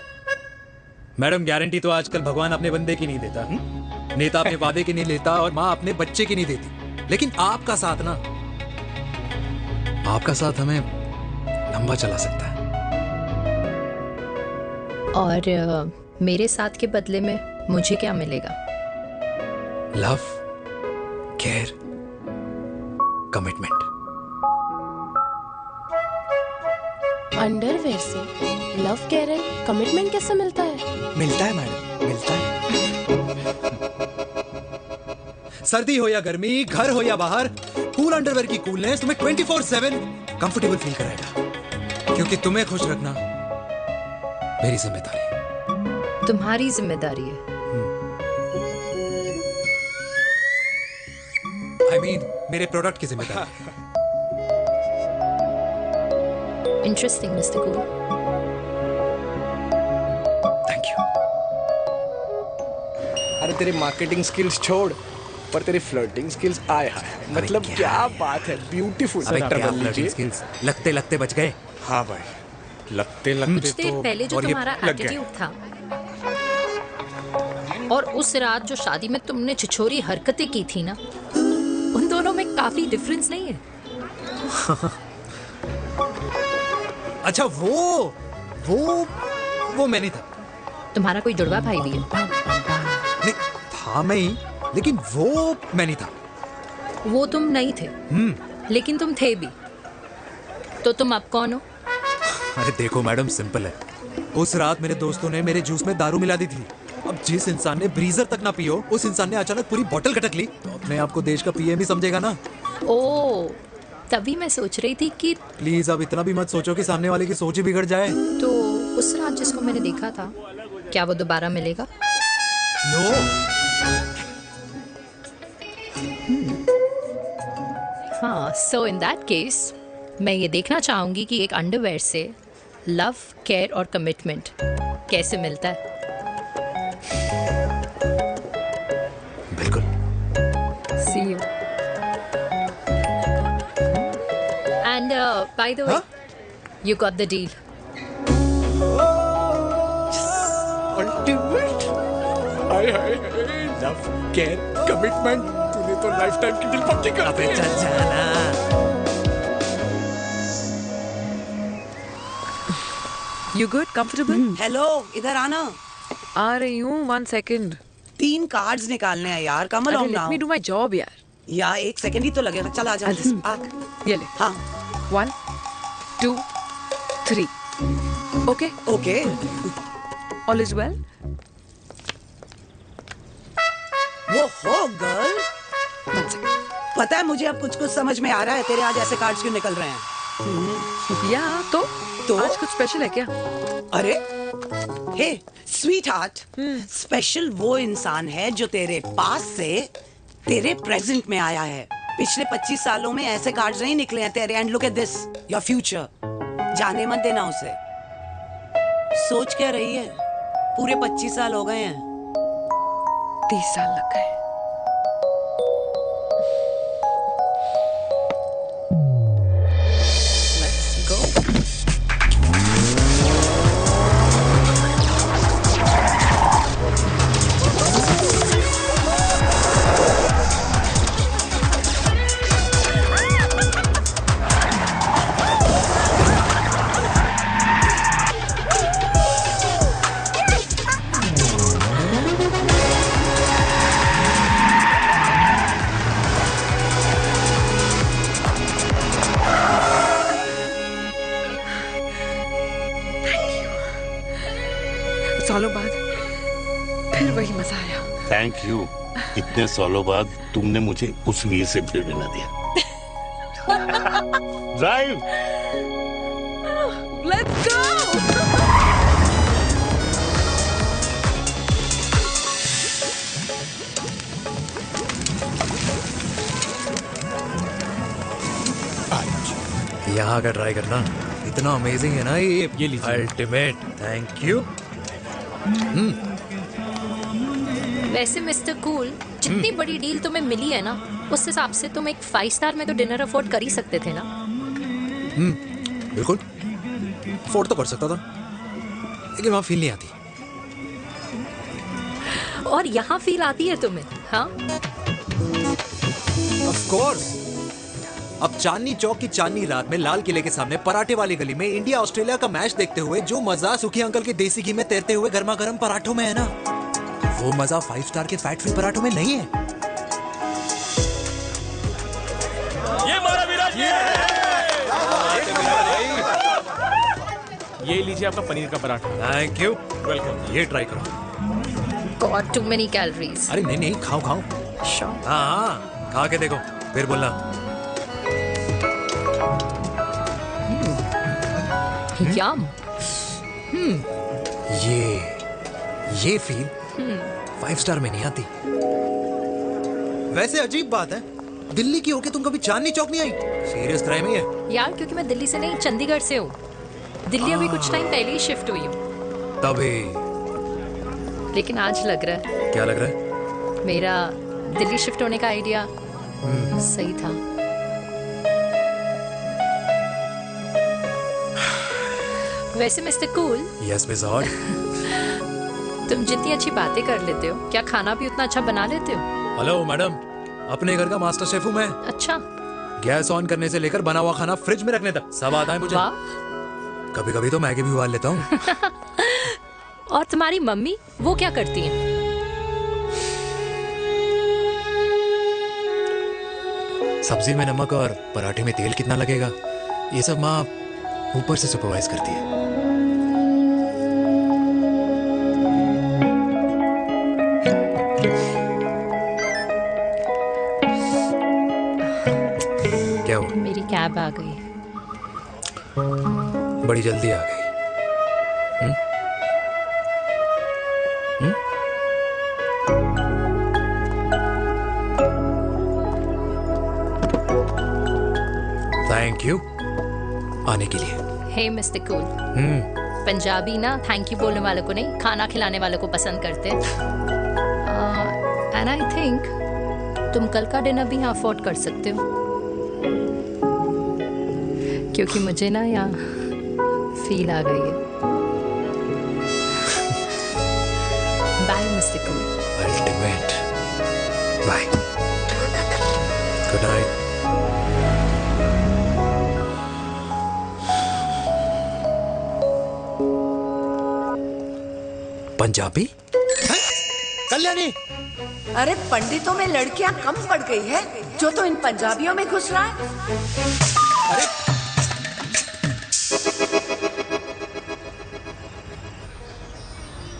A: मैडम, गारंटी तो आजकल भगवान अपने बंदे की नहीं देता, नेता अपने वादे की नहीं लेता, और माँ अपने बच्चे की नहीं देती, लेकिन आपका साथ ना, आपका साथ हमें लंबा चला सकता है।
I: और मेरे साथ के बदले में मुझे क्या मिलेगा?
A: Love, care, commitment.
N: अंडरवेयर से लव, केयर एंड कमिटमेंट कैसे मिलता है?
E: मिलता है मैडम, मिलता है।
A: सर्दी हो या गर्मी, घर हो या बाहर, कूल अंडरवेयर की कूलनेस तुम्हें 24/7 कंफर्टेबल फील कराएगा, क्योंकि तुम्हें खुश रखना मेरी जिम्मेदारी है।
I: तुम्हारी जिम्मेदारी है?
A: I mean, मेरे प्रोडक्ट की जिम्मेदारी है।
I: Interesting, Mr. Cool.
A: Thank you.
E: अरे तेरे मार्केटिंग स्किल्स छोड़, पर तेरी फ्लर्टिंग स्किल्स आए हाय, मतलब क्या बात है, ब्यूटीफुल।
A: स्किल्स लगते लगते बच गए।
E: हाँ भाई, लगते लगते
I: कुछ देर पहले जो तुम्हारा एटीट्यूड था, और उस रात जो शादी में तुमने छिछोरी हरकतें की थी ना, उन दोनों में काफी डिफरेंस नहीं है?
A: अच्छा वो मैं नहीं था।
I: तुम्हारा कोई जुड़वा भाई भी है?
A: नहीं था मैं ही, लेकिन वो मैं नहीं था।
I: वो तुम नहीं थे, लेकिन तुम थे भी। तो तुम अब कौन हो?
A: अरे देखो मैडम, सिंपल है। उस रात मेरे दोस्तों ने मेरे जूस में दारू मिला दी थी। अब जिस इंसान ने ब्रीजर तक ना पियो, उस इंसान ने अचानक पूरी बोतल खटक ली, तो अपने आप को देश का पीएम ही समझेगा ना।
I: ओ, तभी मैं सोच रही थी कि
A: प्लीज अब इतना भी मत सोचो कि सामने वाले की सोच ही बिगड़ जाए।
I: तो उस रात जिसको मैंने देखा था, क्या वो दोबारा मिलेगा?
A: नो।
I: हाँ, सो इन दैट केस मैं ये देखना चाहूंगी कि एक अंडरवेयर से लव, केयर और कमिटमेंट कैसे मिलता है।
A: बिल्कुल।
I: See you. And by the way, you got the deal.
E: Ultimate. Hi hi love, care, commitment. तूने तो लाइफ टाइम की दिल पक्की कर दी।
A: अबे चल जाना।
M: You good? Comfortable?
P: हेलो, इधर आना।
M: आ रही हूँ, 1 second.
P: 3 कार्ड्स निकालने हैं यार, कमल
M: अरे let me do my job यार.
P: यार 1 सेकंड ही तो लगेगा। चल आ जा।
M: ये ले.
P: हाँ.
M: 1, 2, 3. Okay?
P: Okay.
M: All is well?
P: वो हो गर्ल। पता है मुझे अब कुछ समझ में आ रहा है, तेरे आज ऐसे कार्ड्स क्यों निकल रहे हैं।
M: या तो आज कुछ स्पेशल है क्या?
P: अरे हे स्वीट हार्ट, स्पेशल वो इंसान है जो तेरे पास से तेरे प्रेजेंट में आया है। पिछले 25 सालों में ऐसे कार्ड्स नहीं निकले हैं तेरे। And look at this, your future. जाने मत देना उसे। सोच क्या रही है, पूरे 25 साल हो गए हैं।
M: 30 साल लग गए। Let's go. सालों बाद फिर वही मजा आया।
B: Thank you. इतने सालों बाद तुमने मुझे उस वीर से फिर मिला दिया। ड्राइव।
M: Let's go.
A: यहाँ का ट्राई करना, इतना अमेजिंग है ना ये लीजिए। अल्टीमेट। Thank you.
I: वैसे मिस्टर कूल, जितनी बड़ी डील तुम्हें मिली है ना, उस हिसाब से तुम एक 5 स्टार में तो डिनर अफोर्ड कर ही सकते थे ना।
A: बिल्कुल अफोर्ड तो कर सकता था, लेकिन वहां फील नहीं आती।
I: और यहाँ फील आती है तुम्हें? हाँ,
A: ऑफ कोर्स। अब चांदनी चौक की चांदनी रात में लाल किले के सामने पराठे वाली गली में इंडिया ऑस्ट्रेलिया का मैच देखते हुए जो मजा सुखी अंकल के देसी घी में तैरते हुए गर्मा गर्म पराठों में है ना, वो मजा 5 स्टार के फैट फ्री पराठों में नहीं है।
K: ये मारा विराज।
G: ये लीजिए आपका पनीर का पराठा।
A: Thank you.
G: वेलकम।
A: ये ट्राई करो।
I: God, too many calories.
A: अरे नहीं नहीं, खाओ खाओ।
I: Sure.
A: हाँ, खा के देखो फिर बोलना।
I: यम।
A: ये फील 5 स्टार में नहीं आती। वैसे अजीब बात है, दिल्ली की होके तुम कभी चांदनी चौक नहीं आई? सीरियस क्राइम ही है
I: यार, क्योंकि मैं दिल्ली से नहीं, चंडीगढ़ से हूँ। दिल्ली अभी कुछ टाइम पहले ही शिफ्ट हुई हूँ।
A: तभी।
I: लेकिन आज लग रहा है,
A: क्या लग रहा है?
I: मेरा दिल्ली शिफ्ट होने का आइडिया सही था। वैसे mister cool,
A: yes miss hot,
I: तुम जितनी अच्छी बातें कर लेते हो, क्या खाना भी उतना अच्छा बना लेते हो?
A: हेलो मैडम, अपने घर का मास्टर शेफ हूँ मैं।
I: अच्छा।
A: गैस ऑन करने से लेकर बना हुआ खाना फ्रिज में रखने तक सब आता है मुझे। कभी कभी तो मैगी भी उबाल लेता हूँ।
I: और तुम्हारी मम्मी, वो क्या करती हैं?
A: सब्जी में नमक और पराठे में तेल कितना लगेगा, ये सब माँ ऊपर से सुपरवाइज करती है। क्या हुआ?
I: मेरी कैब आ गई।
A: बड़ी जल्दी आ गई। थैंक यू आने के लिए।
I: हे मिस्टर कूल, पंजाबी ना थैंक यू बोलने वालों को नहीं, खाना खिलाने वालों को पसंद करते हैं। एंड आई थिंक तुम कल का डिनर भी यहाँ अफोर्ड कर सकते हो, क्योंकि मुझे ना यहाँ फील आ गई है। Bye mister cool.
A: Ultimate. Bye. Good night. Punjabi?
C: Kalyani, अरे पंडितों में लड़कियां कम पड़ गई है जो तो इन पंजाबियों में घुस रहा है।
A: अरे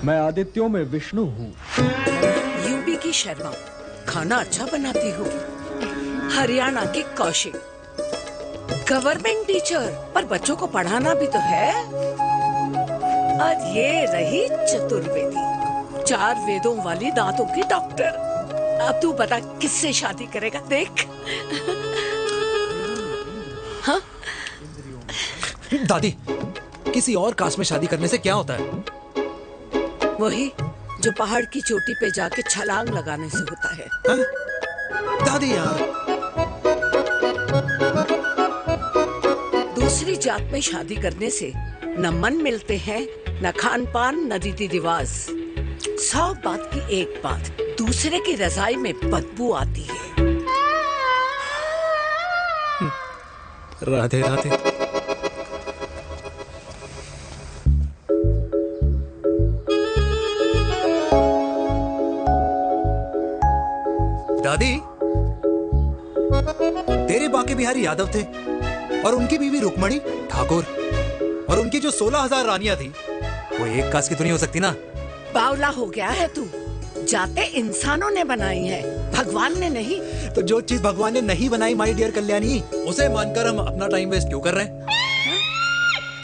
E: मैं आदित्यों में विष्णु हूँ।
C: यूपी की शर्मा, खाना अच्छा बनाती होगी। हरियाणा की कौशिक, गवर्नमेंट टीचर, पर बच्चों को पढ़ाना भी तो है। और ये रही चतुर्वेदी, 4 वेदों वाली दांतों की डॉक्टर। अब तू बता किससे शादी करेगा? देख। हाँ?
A: दादी, किसी और कास्ट में शादी करने से क्या होता है?
C: वही जो पहाड़ की चोटी पे जाके छलांग लगाने से होता है।
A: हा? दादी यार,
C: दूसरी जात में शादी करने से न मन मिलते हैं, न खान पान, न रीति रिवाज। 100 बात की एक बात, दूसरे की रजाई में बदबू आती है।
A: राधे राधे। दादी, तेरे बाके बिहारी यादव थे और उनकी बीवी रुक्मणी ठाकुर, और उनकी जो 16,000 रानियां थी वो एक कास्ट की तो नहीं हो सकती ना।
C: बावला हो गया है तू। जाते इंसानों ने बनाई है, भगवान ने नहीं।
A: तो जो चीज भगवान ने नहीं बनाई माय डियर कल्याणी, उसे मानकर हम अपना टाइम वेस्ट क्यों कर रहे हैं?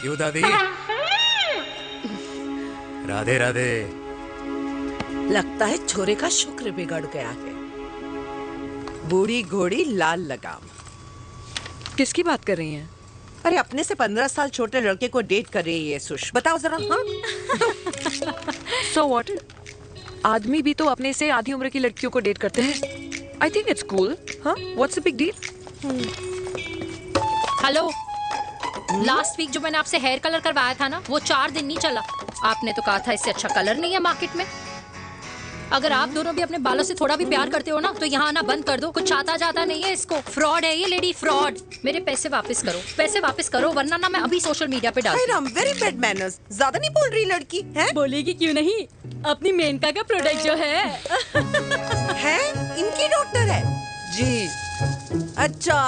A: क्यों दादी? राधे राधे।
C: लगता है छोरे का शुक्र बिगड़ गया है। बूढ़ी घोड़ी लाल लगाम।
M: किसकी बात कर रही हैं?
J: अरे अपने से 15 साल छोटे लड़के को डेट कर रही है सुश, बताओ जरा। हाँ?
M: So what? आदमी भी तो अपने से आधी उम्र की लड़कियों को डेट करते हैं। I think it's cool. हाँ? What's the big deal?
I: Hello, last week जो मैंने आपसे हेयर कलर करवाया था ना, वो 4 दिन नहीं चला। आपने तो कहा था इससे अच्छा कलर नहीं है मार्केट में। अगर आप दोनों भी अपने बालों से थोड़ा भी प्यार करते हो ना, तो यहाँ आना बंद कर दो। कुछ आता जाता नहीं है इसको। फ्रॉड है ये लेडी, फ्रॉड। मेरे पैसे वापस करो, पैसे वापस करो, वरना ना मैं अभी सोशल मीडिया पे डाल दूँ।
J: Very bad manners. ज्यादा नहीं बोल रही लड़की है?
Q: बोलेगी क्यों नहीं? अपनी मेनका का प्रोडक्ट जो है
J: इनकी डॉक्टर है जी। अच्छा।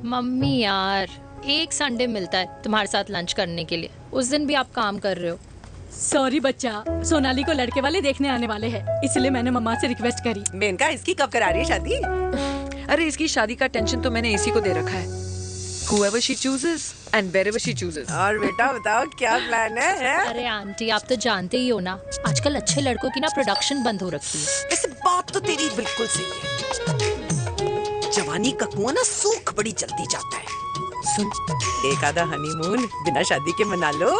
I: मम्मी यार, एक संडे मिलता है तुम्हारे साथ लंच करने के लिए, उस दिन भी आप काम कर रहे हो।
Q: सॉरी बच्चा, सोनाली को लड़के वाले देखने आने वाले हैं, इसलिए मैंने मम्मा से रिक्वेस्ट करी।
J: मेनका, इसकी कब करा रही है शादी?
M: अरे इसकी शादी का टेंशन तो मैंने इसी को दे रखा है। Whoever she chooses and wherever she chooses.
J: और बेटा बताओ क्या प्लान है?
I: अरे आंटी, आप तो जानते ही हो ना, आजकल अच्छे लड़कों की ना प्रोडक्शन बंद हो रखी है।
J: वैसे बात तो तेरी बिल्कुल सही है। जवानी का कुआं ना सूख बड़ी जल्दी जाता है। सुन, एक आधा हनीमून बिना शादी के मना लो।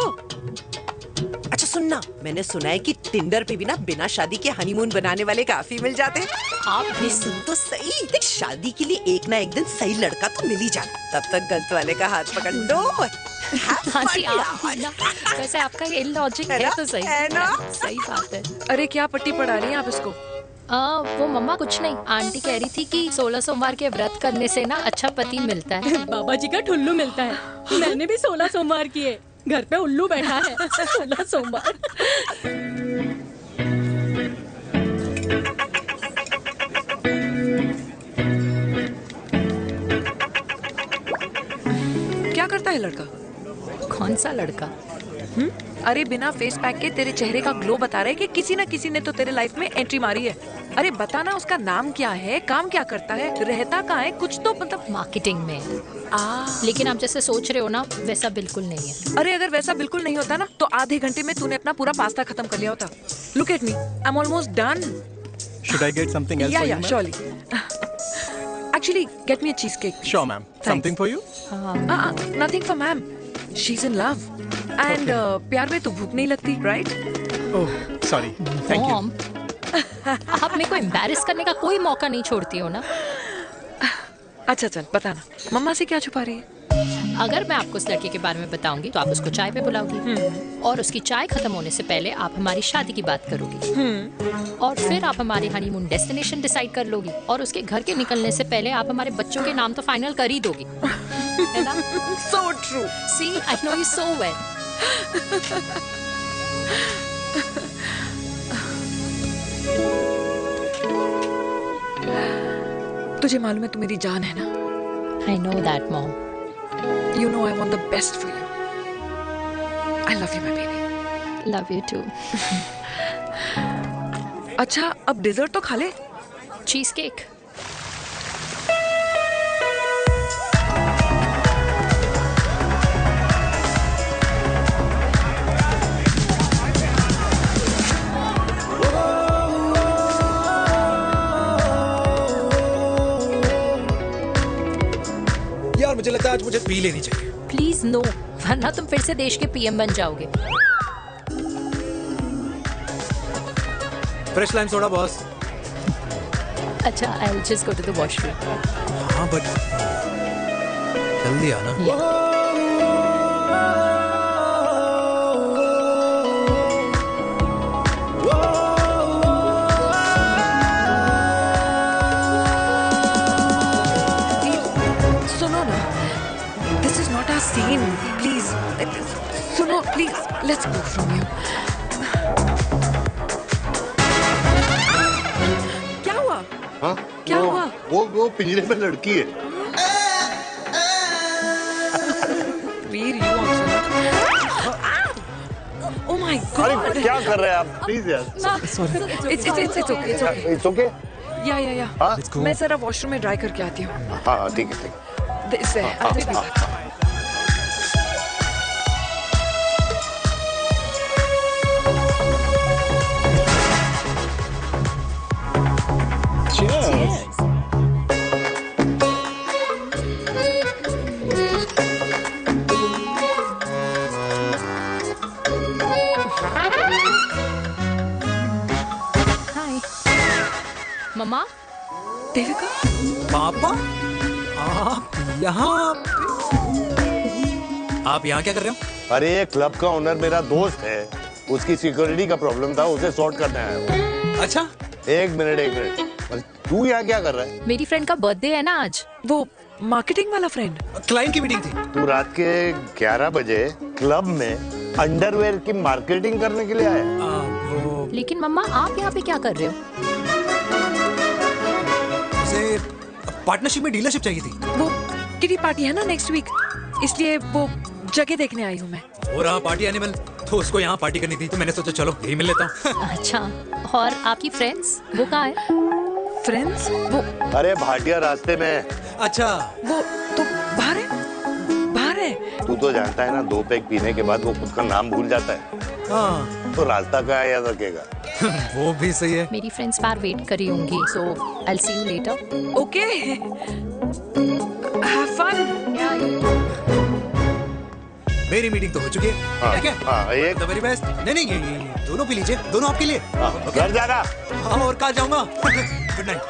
J: अच्छा सुनना, मैंने सुना है कि टिंडर पे भी ना बिना शादी के हनीमून बनाने वाले काफी मिल जाते हैं। आप भी सुन तो सही, देख शादी के लिए एक ना एक दिन सही लड़का तो मिल ही जाता, तब तक गलत वाले का हाथ पकड़ लो।
I: हाँ जी, आप ना, वैसे आपका ये लॉजिक है तो सही है ना, सही बात है।
M: अरे क्या पट्टी पढ़ा रही हैं आप इसको?
I: वो मम्मा कुछ नहीं, आंटी कह रही थी कि 16 सोमवार के व्रत करने से ना अच्छा पति मिलता है।
Q: बाबा जी का ठुल्लू मिलता है। मैंने भी 16 सोमवार किए, घर पे उल्लू बैठा है। 16 सोमवार।
M: क्या करता है लड़का?
I: कौन सा लड़का?
M: अरे बिना फेस पैक के तेरे चेहरे का ग्लो बता रहा है कि किसी न किसी ने तो तेरे लाइफ में एंट्री मारी है। अरे बताना उसका नाम क्या है, काम क्या करता है, रहता कहाँ है, कुछ तो मतलब।
I: मार्केटिंग में। लेकिन आप जैसे सोच रहे हो ना, वैसा बिल्कुल नहीं है।
M: अरे अगर वैसा बिल्कुल नहीं होता ना, तो आधे घंटे में तूने अपना पूरा पास्ता खत्म कर लिया होता। Look at me, I am almost done.
G: Should I get something else for you,
M: Yeah,
G: ma'am?
M: surely. Actually, get me a cheesecake.
G: Sure, ma'am. Something for you?
M: Nothing for ma'am. She's in love. And प्यार में तो भूख नहीं लगती, right?
G: Oh, sorry. Thank you.
I: आप मेरे को embarrass करने का कोई मौका नहीं छोड़ती हो ना।
M: अच्छा चल बताना, मम्मा से क्या छुपा रही है?
I: अगर मैं आपको उस लड़के के बारे में बताऊंगी तो आप उसको चाय पे बुलाओगी, और उसकी चाय खत्म होने से पहले आप हमारी शादी की बात करोगी, और फिर आप हमारे हनीमून डेस्टिनेशन डिसाइड कर लोगी, और उसके घर के निकलने से पहले आप हमारे बच्चों के नाम तो फाइनल कर ही दोगी, है ना?
M: So true.
I: See, I know you so well.
M: तुझे मालूम है तू मेरी जान है ना?
I: I know that, Mom.
M: You know I want the best for you. I love you, my baby.
I: Love you too.
M: अच्छा, अब डिजर्ट तो खा ले।
I: Cheese cake.
A: यार मुझे लगता है आज मुझे पी लेनी चाहिए।
I: प्लीज नो, वरना तुम फिर से देश के पीएम बन जाओगे।
A: Fresh lime soda boss.
I: अच्छा, I'll just go to the washroom.
A: हाँ बट जल्दी आना।
M: सुनो ना, this is not our scene. Please, सुनो please, let's go from here. क्या हुआ?
B: हाँ?
M: क्या हुआ?
B: वो पिंजरे में लड़की है।
M: वीर, you also. Oh my God!
B: अरे क्या कर रहे हैं आप? प्लीज यार।
M: It's okay.
B: It's okay?
M: या
B: हाँ?
M: मैं जरा वॉशरूम में ड्राई करके आती हूँ।
B: हाँ ठीक है।
M: इससे I'll be back.
I: मम्मा,
M: देविका,
A: पापा, आप यहाँ क्या कर रहे हो?
B: अरे ये क्लब का ओनर मेरा दोस्त है, उसकी सिक्योरिटी का प्रॉब्लम था, उसे सॉर्ट करने आया हूँ।
A: अच्छा,
B: एक मिनट। तू यहाँ क्या कर रहा है?
I: मेरी फ्रेंड का बर्थडे है ना आज।
M: वो मार्केटिंग वाला फ्रेंड।
A: क्लाइंट की मीटिंग थी।
B: तू रात के 11 बजे क्लब में अंडरवेयर की मार्केटिंग करने के लिए आया?
I: लेकिन मम्मा, आप यहाँ पे क्या कर रहे हो?
A: उसे पार्टनरशिप में डीलरशिप चाहिए थी।
M: वो किटी पार्टी है ना नेक्स्ट वीक, इसलिए वो जगह देखने आई हूँ मैं।
A: हो रहा पार्टी एनिमल, तो उसको यहाँ पार्टी करनी थी, तो मैंने सोचा चलो यही मिल लेता हूँ।
I: अच्छा, और आपकी फ्रेंड्स वो कहाँ है?
M: फ्रेंड्स वो
B: अरे भाटिया रास्ते में।
M: अच्छा, वो तो बाहर है।
B: तू तो जानता है ना, 2 पैक पीने के बाद वो खुद का नाम भूल जाता है।
A: हाँ।
B: तो रास्ता कहाँ याद रखेगा?
A: वो भी सही है।
I: मेरी फ्रेंड्स बाहर वेट कर रही होंगी, so I'll see you later.
M: Okay. Have fun.
A: मेरी मेरी मीटिंग तो हो चुकी है।
B: हाँ,
A: क्या
B: हाँ, एक
A: वेरी बेस्ट। नहीं ये दोनों पी लीजिए, दोनों आपके लिए।
B: घर जाना।
A: हाँ और कहाँ जाऊंगा। Good night.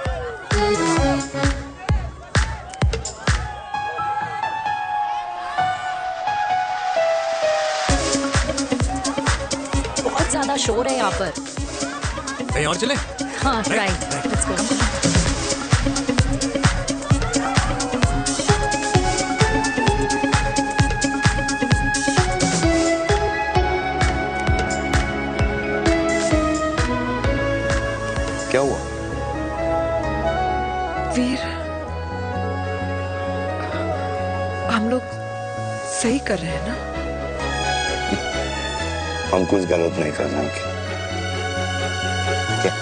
I: बहुत ज्यादा शोर है यहाँ पर।
A: कहीं और चले?
I: हाँ राइट, लेट्स गो।
B: क्या हुआ?
M: वीर, हम लोग सही कर रहे हैं ना?
B: हम कुछ गलत नहीं कर रहे हैं। क्या?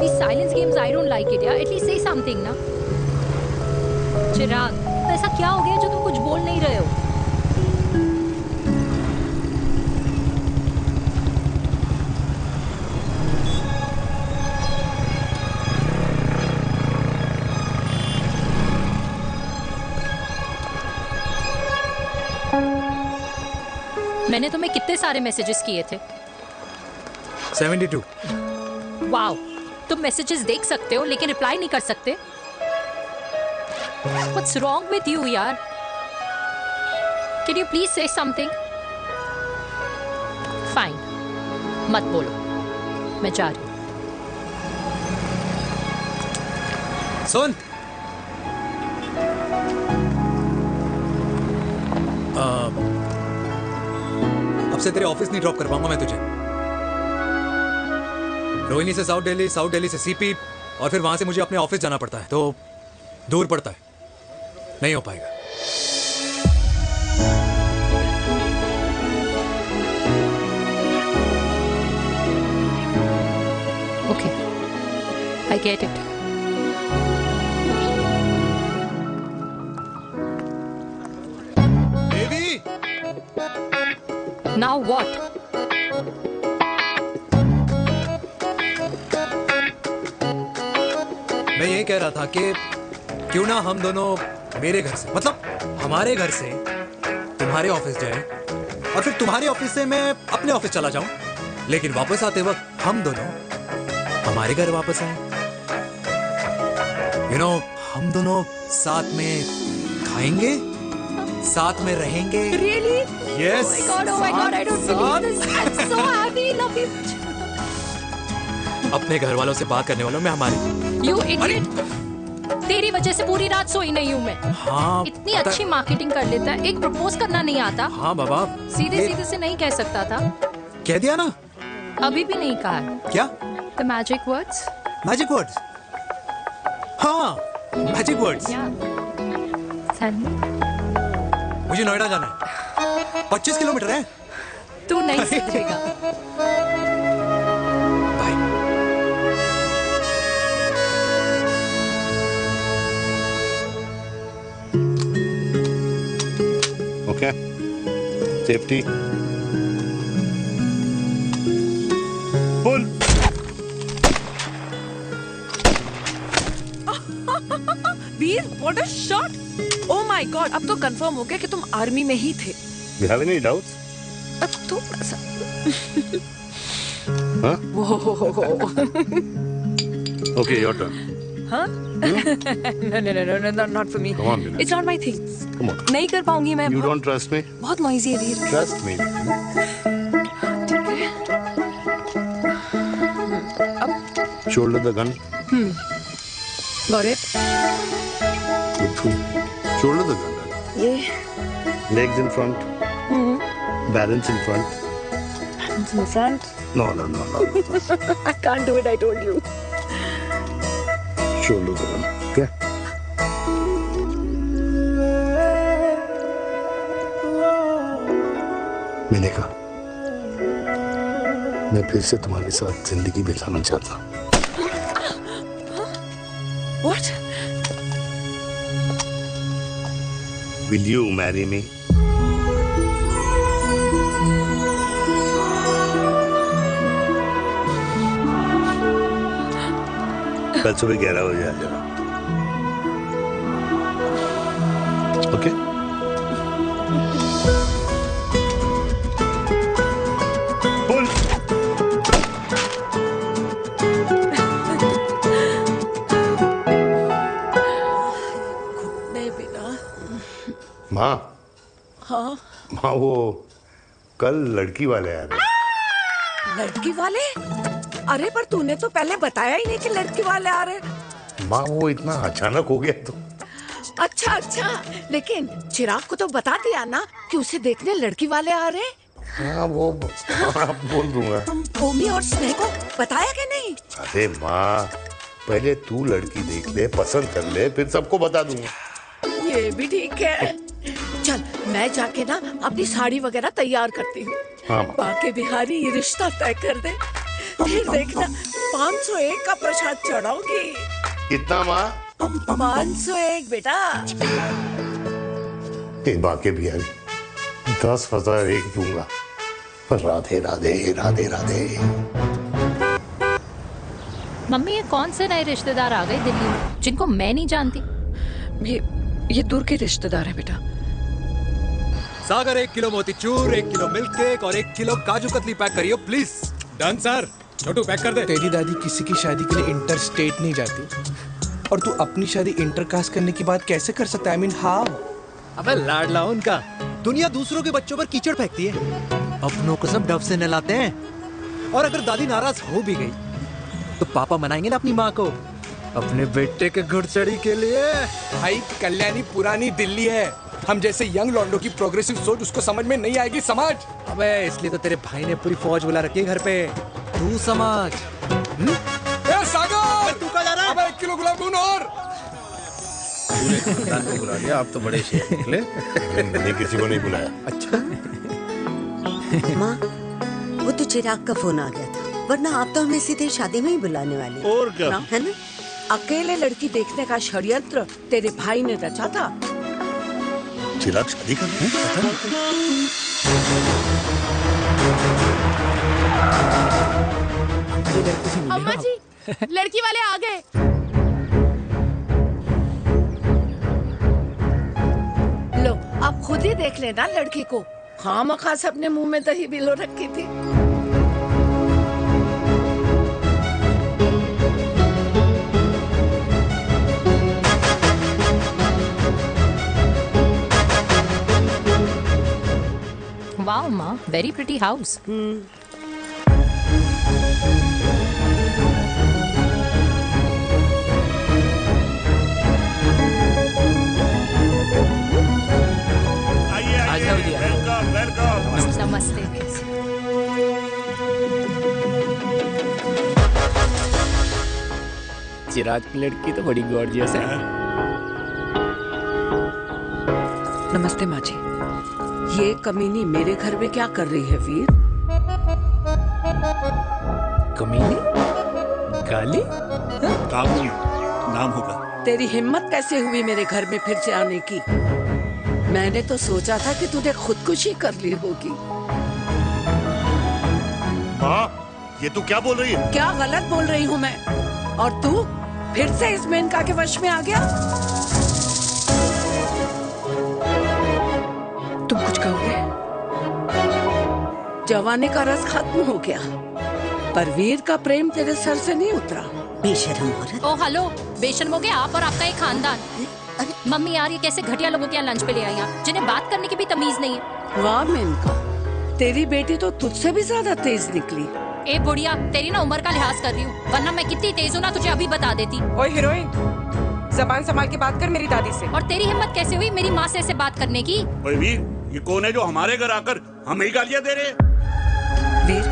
I: These silence games, I don't like it, yeah. At least say something, ना। चिराग, तो ऐसा क्या हो गया जो तुम कुछ बोल नहीं रहे हो? मैंने तुम्हें कितने सारे मैसेजेस किए थे?
A: 72।
I: वाओ, तुम मैसेजेस देख सकते हो लेकिन रिप्लाई नहीं कर सकते? What's wrong with you, यार? Can you please say something? Fine, मत बोलो, मैं जा रही हूँ।
A: सुन, अब से तेरे ऑफिस नहीं ड्रॉप कर पाऊंगा मैं तुझे। रोहिणी से साउथ दिल्ली से सीपी, और फिर वहां से मुझे अपने ऑफिस जाना पड़ता है, तो दूर पड़ता है, नहीं हो पाएगा।
I: Okay, I get it.
A: Baby,
I: Now what?
A: मैं ये कह रहा था कि क्यों ना हम दोनों मेरे घर से, मतलब हमारे घर से तुम्हारे ऑफिस जाए, और फिर तुम्हारे ऑफिस से मैं अपने ऑफिस चला जाऊं, लेकिन वापस आते वक्त हम दोनों हमारे घर वापस आए। यू नो, हम दोनों साथ में खाएंगे, साथ में रहेंगे।
I: Really?
A: Yes.
I: Oh my God, I don't believe this. I'm so happy, love you.
E: अपने घर वालों से बात करने वालों में हमारी।
I: You idiot. तेरी वजह से पूरी रात सोई नहीं हूँ मैं।
A: हाँ,
I: इतनी अच्छी मार्केटिंग कर लेता है, एक प्रपोज करना नहीं आता।
A: हाँ बाबा,
I: सीधे से नहीं कह सकता था।
A: कह दिया ना।
I: अभी भी नहीं कहा है।
A: क्या?
I: The magic words.
A: Magic words? हाँ, मैजिक वर्ड्स। मुझे नोएडा जाना है, 25 किलोमीटर है।
I: तू नहीं समझेगा।
B: Okay, safety full.
M: Veer, what a shot! Oh my God, अब तो कंफर्म हो गया कि तुम आर्मी में ही थे।
B: You have any doubts?
M: थोड़ा सा।
B: Huh?
M: Woah.
B: Okay, your turn.
M: Huh? No, not for me.
B: Come on, Vinay.
M: It's not my thing.
B: Come on.
M: नहीं कर पाऊंगी मैं।
B: You don't trust me?
M: बहुत noisy है वीर।
B: Trust me.
M: अब
B: Shoulder the gun.
C: Gaurav
B: shoulder तो करना,
C: ये
B: legs in front, balance in front.
C: in front.
B: No.
C: I can't do it, I told you.
B: Shoulder तो करना, क्या? मैंने कहा मैं फिर से तुम्हारे साथ जिंदगी बिताना चाहता हूँ।
C: What?
B: Will you marry me? कल सुबह 11 बजे आ जाना। ओके? बोल।
C: नहीं बेटा।
B: माँ,
C: हाँ।
B: माँ वो कल लड़की वाले आ रहे।
C: लड़की वाले? अरे पर तूने तो पहले बताया ही नहीं कि लड़की वाले आ रहे।
B: माँ वो इतना अचानक हो गया तो।
C: अच्छा, लेकिन चिराग को तो बता दिया ना कि उसे देखने लड़की वाले आ रहे।
B: हाँ वो बोल दूंगा।
C: ओमी और स्नेह को बताया कि नहीं?
B: अरे माँ पहले तू लड़की देख ले, पसंद कर ले, फिर सबको बता दूंगा।
C: ये भी ठीक है। चल मैं जाके ना अपनी साड़ी वगैरह तैयार करती हूँ।
B: हाँ।
C: बाकी बिहारी ये रिश्ता तय कर दे, फिर देखना 501 का प्रसाद चढ़ाऊंगी।
B: कितना माँ?
C: 501 बेटा।
B: बाकी बिहारी 10,001 दूंगा। राधे राधे राधे राधे।
I: मम्मी ये कौन से नए रिश्तेदार आ गए दिल्ली में जिनको मैं नहीं जानती?
M: ये दूर के रिश्तेदार है बेटा।
A: Sagar 1 kilo motichoor, 1 kilo milk cake और 1 किलो काजू कतली पैक करियो please.
E: Done sir. Chhotu pack कर दे। तेरी दादी किसी की शादी के लिए इंटर स्टेट नहीं जाती, और तू अपनी शादी इंटर कास्ट करने की बात कैसे कर सकता है? I mean, how?
A: अबे लाडला उनका। दुनिया दूसरों के बच्चों पर कीचड़ फेंकती है, अपनों को सब डब से नहलाते हैं। और अगर दादी नाराज हो भी गई तो पापा मनाएंगे ना अपनी माँ को अपने बेटे के घुड़चढ़ी के लिए।
E: भाई कल्याणी पुरानी दिल्ली है, हम जैसे यंग लॉन्डो की प्रोग्रेसिव सोच उसको समझ में नहीं आएगी। समझ?
A: अबे इसलिए तो तेरे भाई ने पूरी फौज बुला रखी है घर पे, तू समझ।
E: ए सागर,
A: तू कहाँ जा रहा है?
E: अबे 1 किलो गुलाब जामुन और।
H: पूरे खानदान को बुला लिया, आप तो बड़े शेर निकले।
B: मैंने किसी को नहीं बुलाया।
H: अच्छा।
O: माँ वो तो चिराग का फोन आ गया था, वरना आप तो हमें सीधे शादी में ही बुलाने वाले।
B: और क्या?
O: है ना?
C: अकेले लड़की देखने का षड्यंत्र तेरे भाई ने रचा था।
B: चिराग शादी कर रहे हैं?
N: अम्मा जी लड़की वाले आ गए।
C: लो आप खुद ही देख लेना लड़की को। खामखा से अपने मुंह में दही बिलो रखी थी।
I: वाओ माँ, वेरी प्रिटी हाउस। नमस्ते।
L: चिराग की लड़की तो बड़ी गॉर्जियस है।
C: नमस्ते माँ जी। ये कमीनी मेरे घर में क्या कर रही है वीर?
L: कमीनी? गाली?
F: काबू नाम होगा।
C: तेरी हिम्मत कैसे हुई मेरे घर में फिर से आने की? मैंने तो सोचा था कि तूने खुदकुशी कर ली होगी।
B: माँ ये तू क्या बोल रही है?
C: क्या गलत बोल रही हूँ मैं? और तू फिर से इस मेनका के वश में आ गया?
M: तुम कुछ कहोगे?
C: जवानी का रस खत्म हो गया, पर वीर का प्रेम तेरे सर से नहीं उतरा।
O: बेशरम औरत।
I: ओ हेलो, बेशर्म हो गए आप और आपका एक खानदान। मम्मी यार ये कैसे घटिया लोगों के यहाँ लंच पे ले आई हैं, जिन्हें बात करने की भी तमीज नहीं है।
C: वाह मेनका, तेरी बेटी तो तुझसे भी ज्यादा तेज निकली।
I: ए बुढ़िया, तेरी ना उम्र का लिहाज कर रही हूँ, वरना मैं कितनी तेज हूँ ना तुझे अभी बता देती।
M: ओए हीरोइन, जबान संभाल के बात कर मेरी दादी से।
I: और तेरी हिम्मत कैसे हुई मेरी माँ से ऐसे बात करने की?
K: ओए वीर, ये कौन है जो हमारे घर आकर हमें ही गालियां दे रहे हैं?
M: वीर,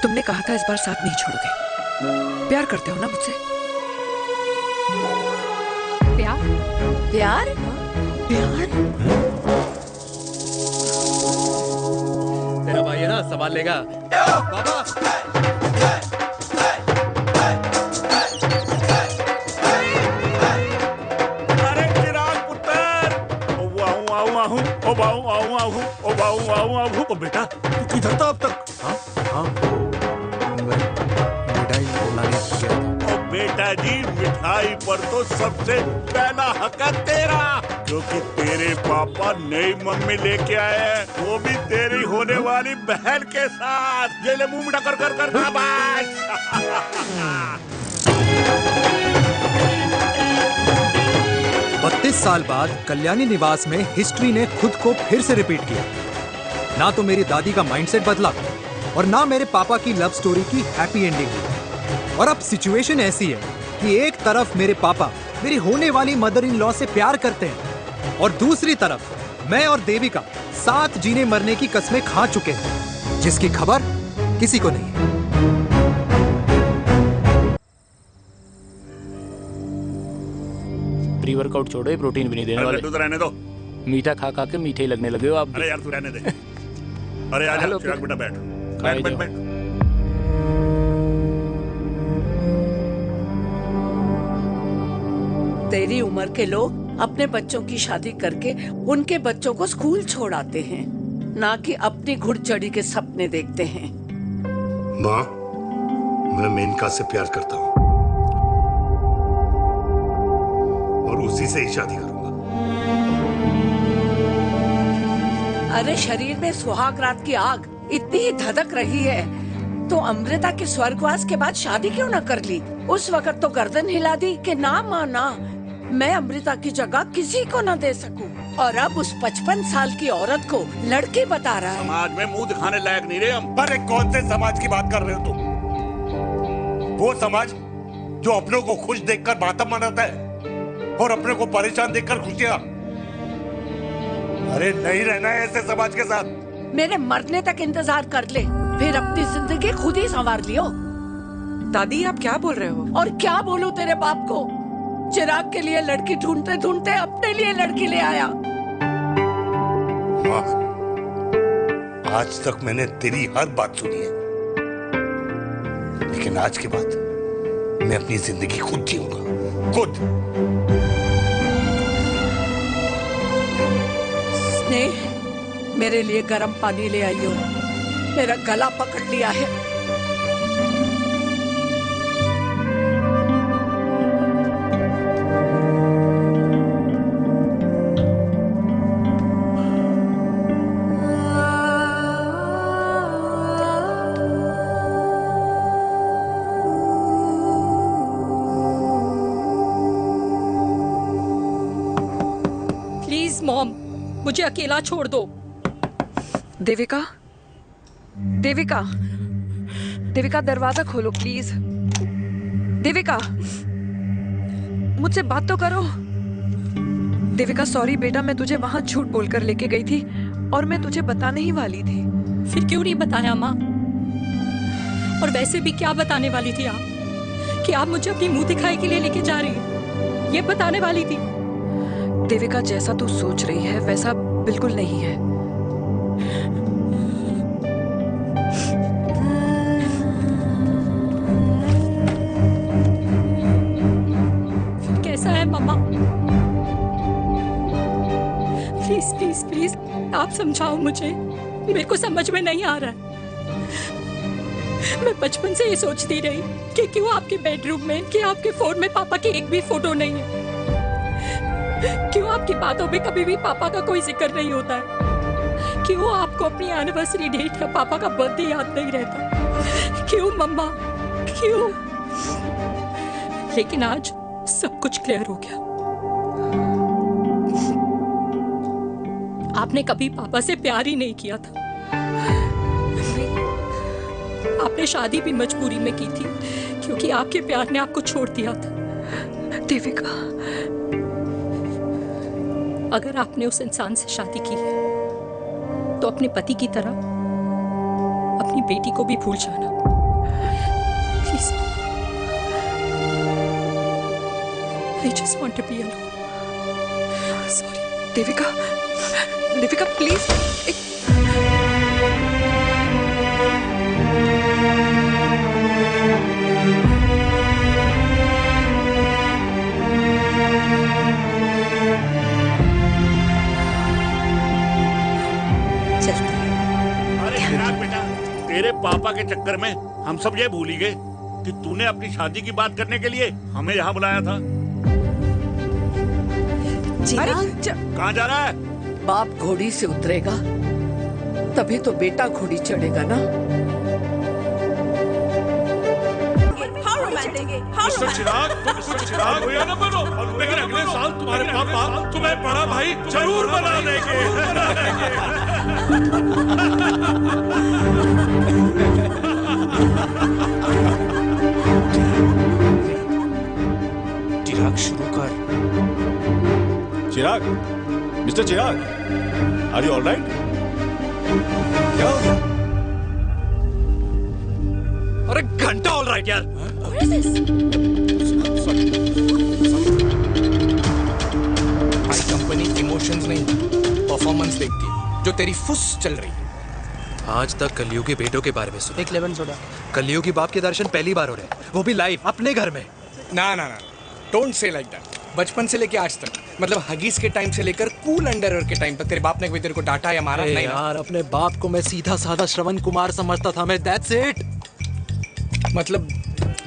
M: तुमने कहा था इस बार साथ नहीं छोड़ोगे। प्यार करते हो ना मुझसे?
I: प्यार?
C: प्यार? प्यार?
A: तेरा भाई है ना, सवाल लेगा। बाबा
K: अरे चिराग पुत्र, ओ बेटा, तू किधर था अब तक? हाँ,
A: मिठाई लाने गया था।
K: ओ बेटा जी, मिठाई पर तो सबसे पहला हक है तेरा, क्योंकि तेरे पापा नई मम्मी लेके आए हैं, वो भी तेरी होने वाली बहन के साथ। ये ले मुंह मीठा कर कर कर शाबाश।
A: 32 साल बाद कल्याणी निवास में हिस्ट्री ने खुद को फिर से रिपीट किया। ना तो मेरी दादी का माइंडसेट बदला और ना मेरे पापा की लव स्टोरी की हैप्पी एंडिंग हुई। और अब सिचुएशन ऐसी है कि एक तरफ मेरे पापा मेरी होने वाली मदर इन लॉ से प्यार करते हैं और दूसरी तरफ मैं और देविका साथ जीने मरने की कस्में खा चुके हैं, जिसकी खबर किसी को नहीं है।
L: प्री वर्कआउट छोड़ो, ये प्रोटीन भी नहीं देने वाले।
K: तो रहने दो,
L: मीठा खा खा के मीठे ही लगने लगे हो आप।
K: अरे यार तू रहने दे। अरे आजा चिराग बेटा, बैठ बैठ बैठ बैठ।
C: तेरी उम्र के लोग अपने बच्चों की शादी करके उनके बच्चों को स्कूल छोड़ाते हैं, ना कि अपनी घुड़चढ़ी के सपने देखते हैं।
B: माँ, मैं मेनका से प्यार करता हूँ और उसी से ही शादी करूंगा।
C: अरे शरीर में सुहाग रात की आग इतनी ही धधक रही है तो अमृता के स्वर्गवास के बाद शादी क्यों न कर ली? उस वक्त तो गर्दन हिला दी कि ना माना, मैं अमृता की जगह किसी को न दे सकूं। और अब उस 55 साल की औरत को लड़की बता रहा है।
K: समाज में मुंह दिखाने लायक नहीं रहे हम। अरे कौन से समाज की बात कर रहे हो तुम? वो समाज जो अपनों को खुश देखकर मातम मनाता है और अपने को परेशान देखकर खुशियां। अरे नहीं रहना है ऐसे समाज के साथ।
C: मेरे मरने तक इंतजार कर ले, फिर अपनी जिंदगी खुद ही संवार लियो।
M: दादी आप क्या बोल रहे हो?
C: और क्या बोलूं तेरे बाप को? चिराग के लिए लड़की ढूंढते ढूंढते अपने लिए लड़की ले आया।
B: माँ, आज तक मैंने तेरी हर बात सुनी है, लेकिन आज के बाद मैं अपनी जिंदगी खुद जीऊंगा, खुद।
C: स्नेह, मेरे लिए गर्म पानी ले आई हो, मेरा गला पकड़ लिया है।
I: प्लीज मॉम, मुझे अकेला छोड़ दो।
M: देविका, देविका, देविका दरवाजा खोलो प्लीज। देविका, मुझसे बात तो करो। देविका सॉरी बेटा, मैं तुझे वहां झूठ बोलकर लेके गई थी और मैं तुझे बताने ही वाली थी।
I: फिर क्यों नहीं बताया माँ? और वैसे भी क्या बताने वाली थी आप? कि आप मुझे अपनी मुंह दिखाई के लिए लेके जा रही हैं, ये बताने वाली थी?
M: देविका, जैसा तू सोच रही है वैसा बिल्कुल नहीं है।
I: कैसा है मम्मा? प्लीज प्लीज प्लीज आप समझाओ मुझे, मेरे को समझ में नहीं आ रहा है। मैं बचपन से ये सोचती रही कि क्यों आपके बेडरूम में, कि आपके फोन में पापा की एक भी फोटो नहीं है, क्यों आपकी बातों में कभी भी पापा का कोई जिक्र नहीं होता है, क्यों आपको अपनी एनिवर्सरी डेट या पापा का बर्थडे याद नहीं रहता, क्यों मम्मा, क्यों? लेकिन आज सब कुछ क्लियर हो गया। आपने कभी पापा से प्यार ही नहीं किया था। आपने शादी भी मजबूरी में की थी क्योंकि आपके प्यार ने आपको छोड़ दिया था। देविका, अगर आपने उस इंसान से शादी की है तो अपने पति की तरह अपनी बेटी को भी भूल जाना please. I just want to be alone.
M: Sorry, Devika, Devika please.
K: अरे चिराग बेटा, तेरे पापा के चक्कर में हम सब ये भूल ही गए कि तूने अपनी शादी की बात करने के लिए हमें यहाँ बुलाया था। कहाँ जा रहा है?
C: बाप घोड़ी से उतरेगा तभी तो बेटा घोड़ी चढ़ेगा ना।
F: चिराग हुआ ना बनो, लेकिन अगले साल तुम्हारे पापा तुम्हें बड़ा भाई जरूर बना देंगे।
E: चिराग शुरू कर।
G: Chirag, mister Chirag, are you alright? क्या हो गया?
A: अरे घंटा ऑलराइट यार।
E: हमारी कंपनी इमोशंस नहीं परफॉर्मेंस देखती है, जो तेरी फुस चल रही है।
A: आज तक कलयुगी बेटों के बारे में सुना।
E: एक लेमन सोडा।
A: कलयुगी बाप के दर्शन पहली बार हो रहे हैं, वो भी लाइव अपने घर में।
E: ना ना ना, डोंट से लाइक दैट। बचपन से लेके आज तक, मतलब हगीज के टाइम से लेकर कूल अंडरवेयर के टाइम तक तेरे बाप ने कभी तेरे को डांटा या मारा नहीं?
A: यार अपने बाप को मैं सीधा साधा श्रवण कुमार समझता था मैं, दैट्स इट।
E: मतलब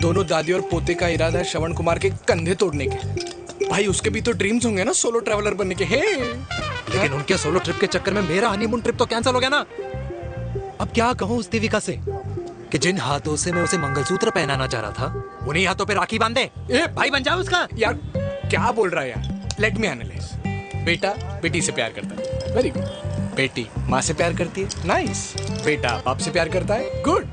E: दोनों दादी और पोते का इरादा है श्रवण कुमार के कंधे तोड़ने के। भाई उसके भी तो ड्रीम्स होंगे ना सोलो ट्रैवलर बनने के। हे
A: लेकिन उनके सोलो ट्रिप के चक्कर में मेरा हनीमून ट्रिप तो कैंसिल हो गया ना। अब क्या कहूँ उस देविका से कि जिन हाथों से मैं उसे मंगलसूत्र पहनाना चाह रहा था उन्हीं हाथों पे राखी बांध दे। ए भाई बन जाओ उसका।
E: यार क्या बोल रहा है यार? Let me analyse. बेटा बेटी से प्यार करता है, वेरी गुड। बेटी माँ से प्यार करती है, नाइस। बेटा बाप से प्यार करता है, गुड।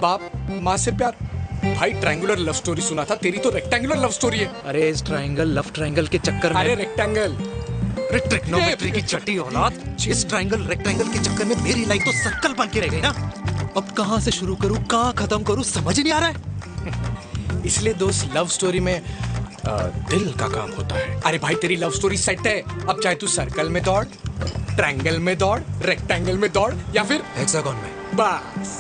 E: बाप माँ से प्यार। भाई ट्रायंगुलर लव स्टोरी सुना था, तेरी तो रेक्टेंगुलर लव स्टोरी है।
A: अरे इस ट्रायंगल लव ट्रायंगल के चक्कर में,
E: अरे रेक्टेंगल,
A: ट्रिग्नोमेट्री की छठी औलाद, इस ट्रायंगल रेक्टेंगल के चक्कर में मेरी लाइफ तो सर्कल बन के रह गई ना। अब कहाँ से शुरू करूँ, कहाँ खत्म करूँ, समझ ही नहीं आ रहा है।
E: इसलिए दोस्त लव स्टोरी में दिल का काम होता है। अरे भाई तेरी लव स्टोरी सेट है, अब चाहे तू सर्कल में दौड़, ट्रायंगल में दौड़, रेक्टेंगल में दौड़ या फिर
A: हेक्सागोन में,
E: बस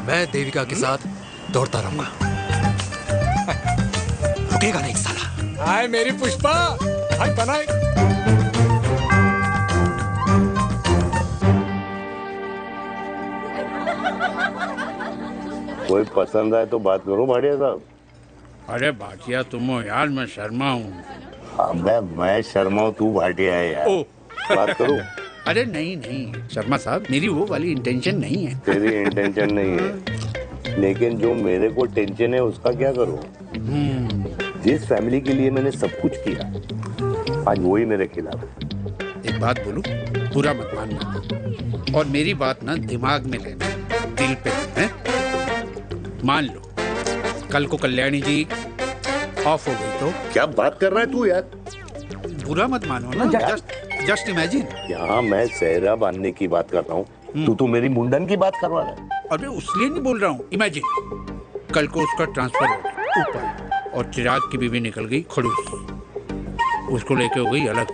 A: मैं देविका के साथ दौड़ता रहूंगा। रुकेगा नहीं साला।
E: हाय मेरी पुष्पा, हाय बनाए।
B: कोई पसंद आए तो बात करो भाटिया साहब।
H: अरे भाटिया तुम हो यार, मैं शर्मा हूँ।
B: अबे मैं शर्मा हूँ, तू भाटिया है यार। बात करो।
H: अरे नहीं नहीं शर्मा साहब, मेरी वो वाली इंटेंशन नहीं है।
B: तेरी इंटेंशन नहीं है, लेकिन जो मेरे को टेंशन है उसका क्या करूँ? जिस फैमिली के लिए मैंने सब कुछ किया, आज वही मेरे खिलाफ है।
H: एक बात बोलूं, बुरा मत मानना, और मेरी बात ना दिमाग में लेना, दिल पे है। मान लो कल को कल्याणी जी ऑफ हो गई तो
B: क्या बात कर रहा है तू यार?
H: बुरा मत मानो ना, जस्ट इमेजिन।
B: यहाँ मैं सेहरा बांधने की बात कर रहा हूँ, तू मेरी मुंडन की बात करवा रहा है।
H: अरे उसलिए नहीं बोल रहा हूँ, इमेजिन कल को उसका ट्रांसफर हो गया ऊपर और चिराग की बीवी निकल गई खड़ूस, उसको लेके हो गई अलग,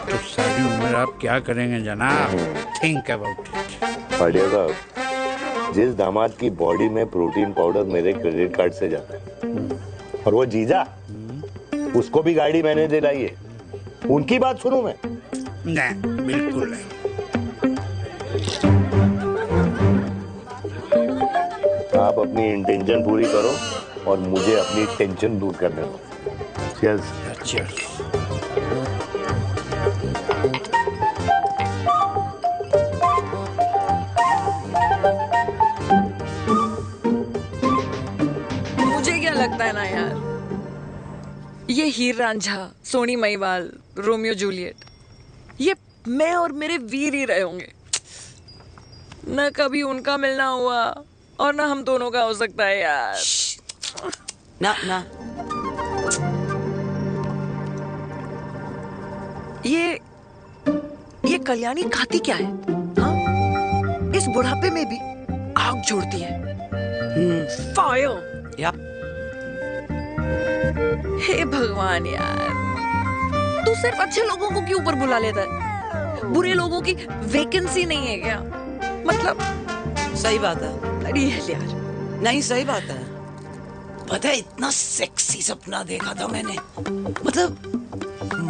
H: तो सारी उम्र आप क्या करेंगे जनाब? Think about it.
B: बढ़िया साहब, जिस दामाद की बॉडी में प्रोटीन पाउडर मेरे क्रेडिट कार्ड से जाता है, और वो जीजा, उसको भी गाड़ी मैंने दिलाई है, उनकी बात सुनूं मैं?
H: नहीं, बिल्कुल नहीं।
B: आप अपनी इंटेंशन पूरी करो और मुझे अपनी टेंशन दूर करने दो। यस।
M: मुझे क्या लगता है ना यार, ये हीर रांझा, सोनी महिवाल, रोमियो जूलियट, ये मैं और मेरे वीर ही रहे होंगे। न कभी उनका मिलना हुआ और ना हम दोनों का हो सकता है यार।
P: ना ना,
M: ये कल्याणी खाती क्या है? हाँ? इस बुढ़ापे में भी आग जोड़ती है। फायर।
J: या
M: हे भगवान यार, तू सिर्फ अच्छे लोगों को क्यों ऊपर बुला लेता है? बुरे लोगों की वैकेंसी नहीं है क्या? मतलब
J: सही बात है।
M: अरे यार,
J: नहीं सही बात है। पता है इतना सेक्सी सपना देखा था मैंने, मतलब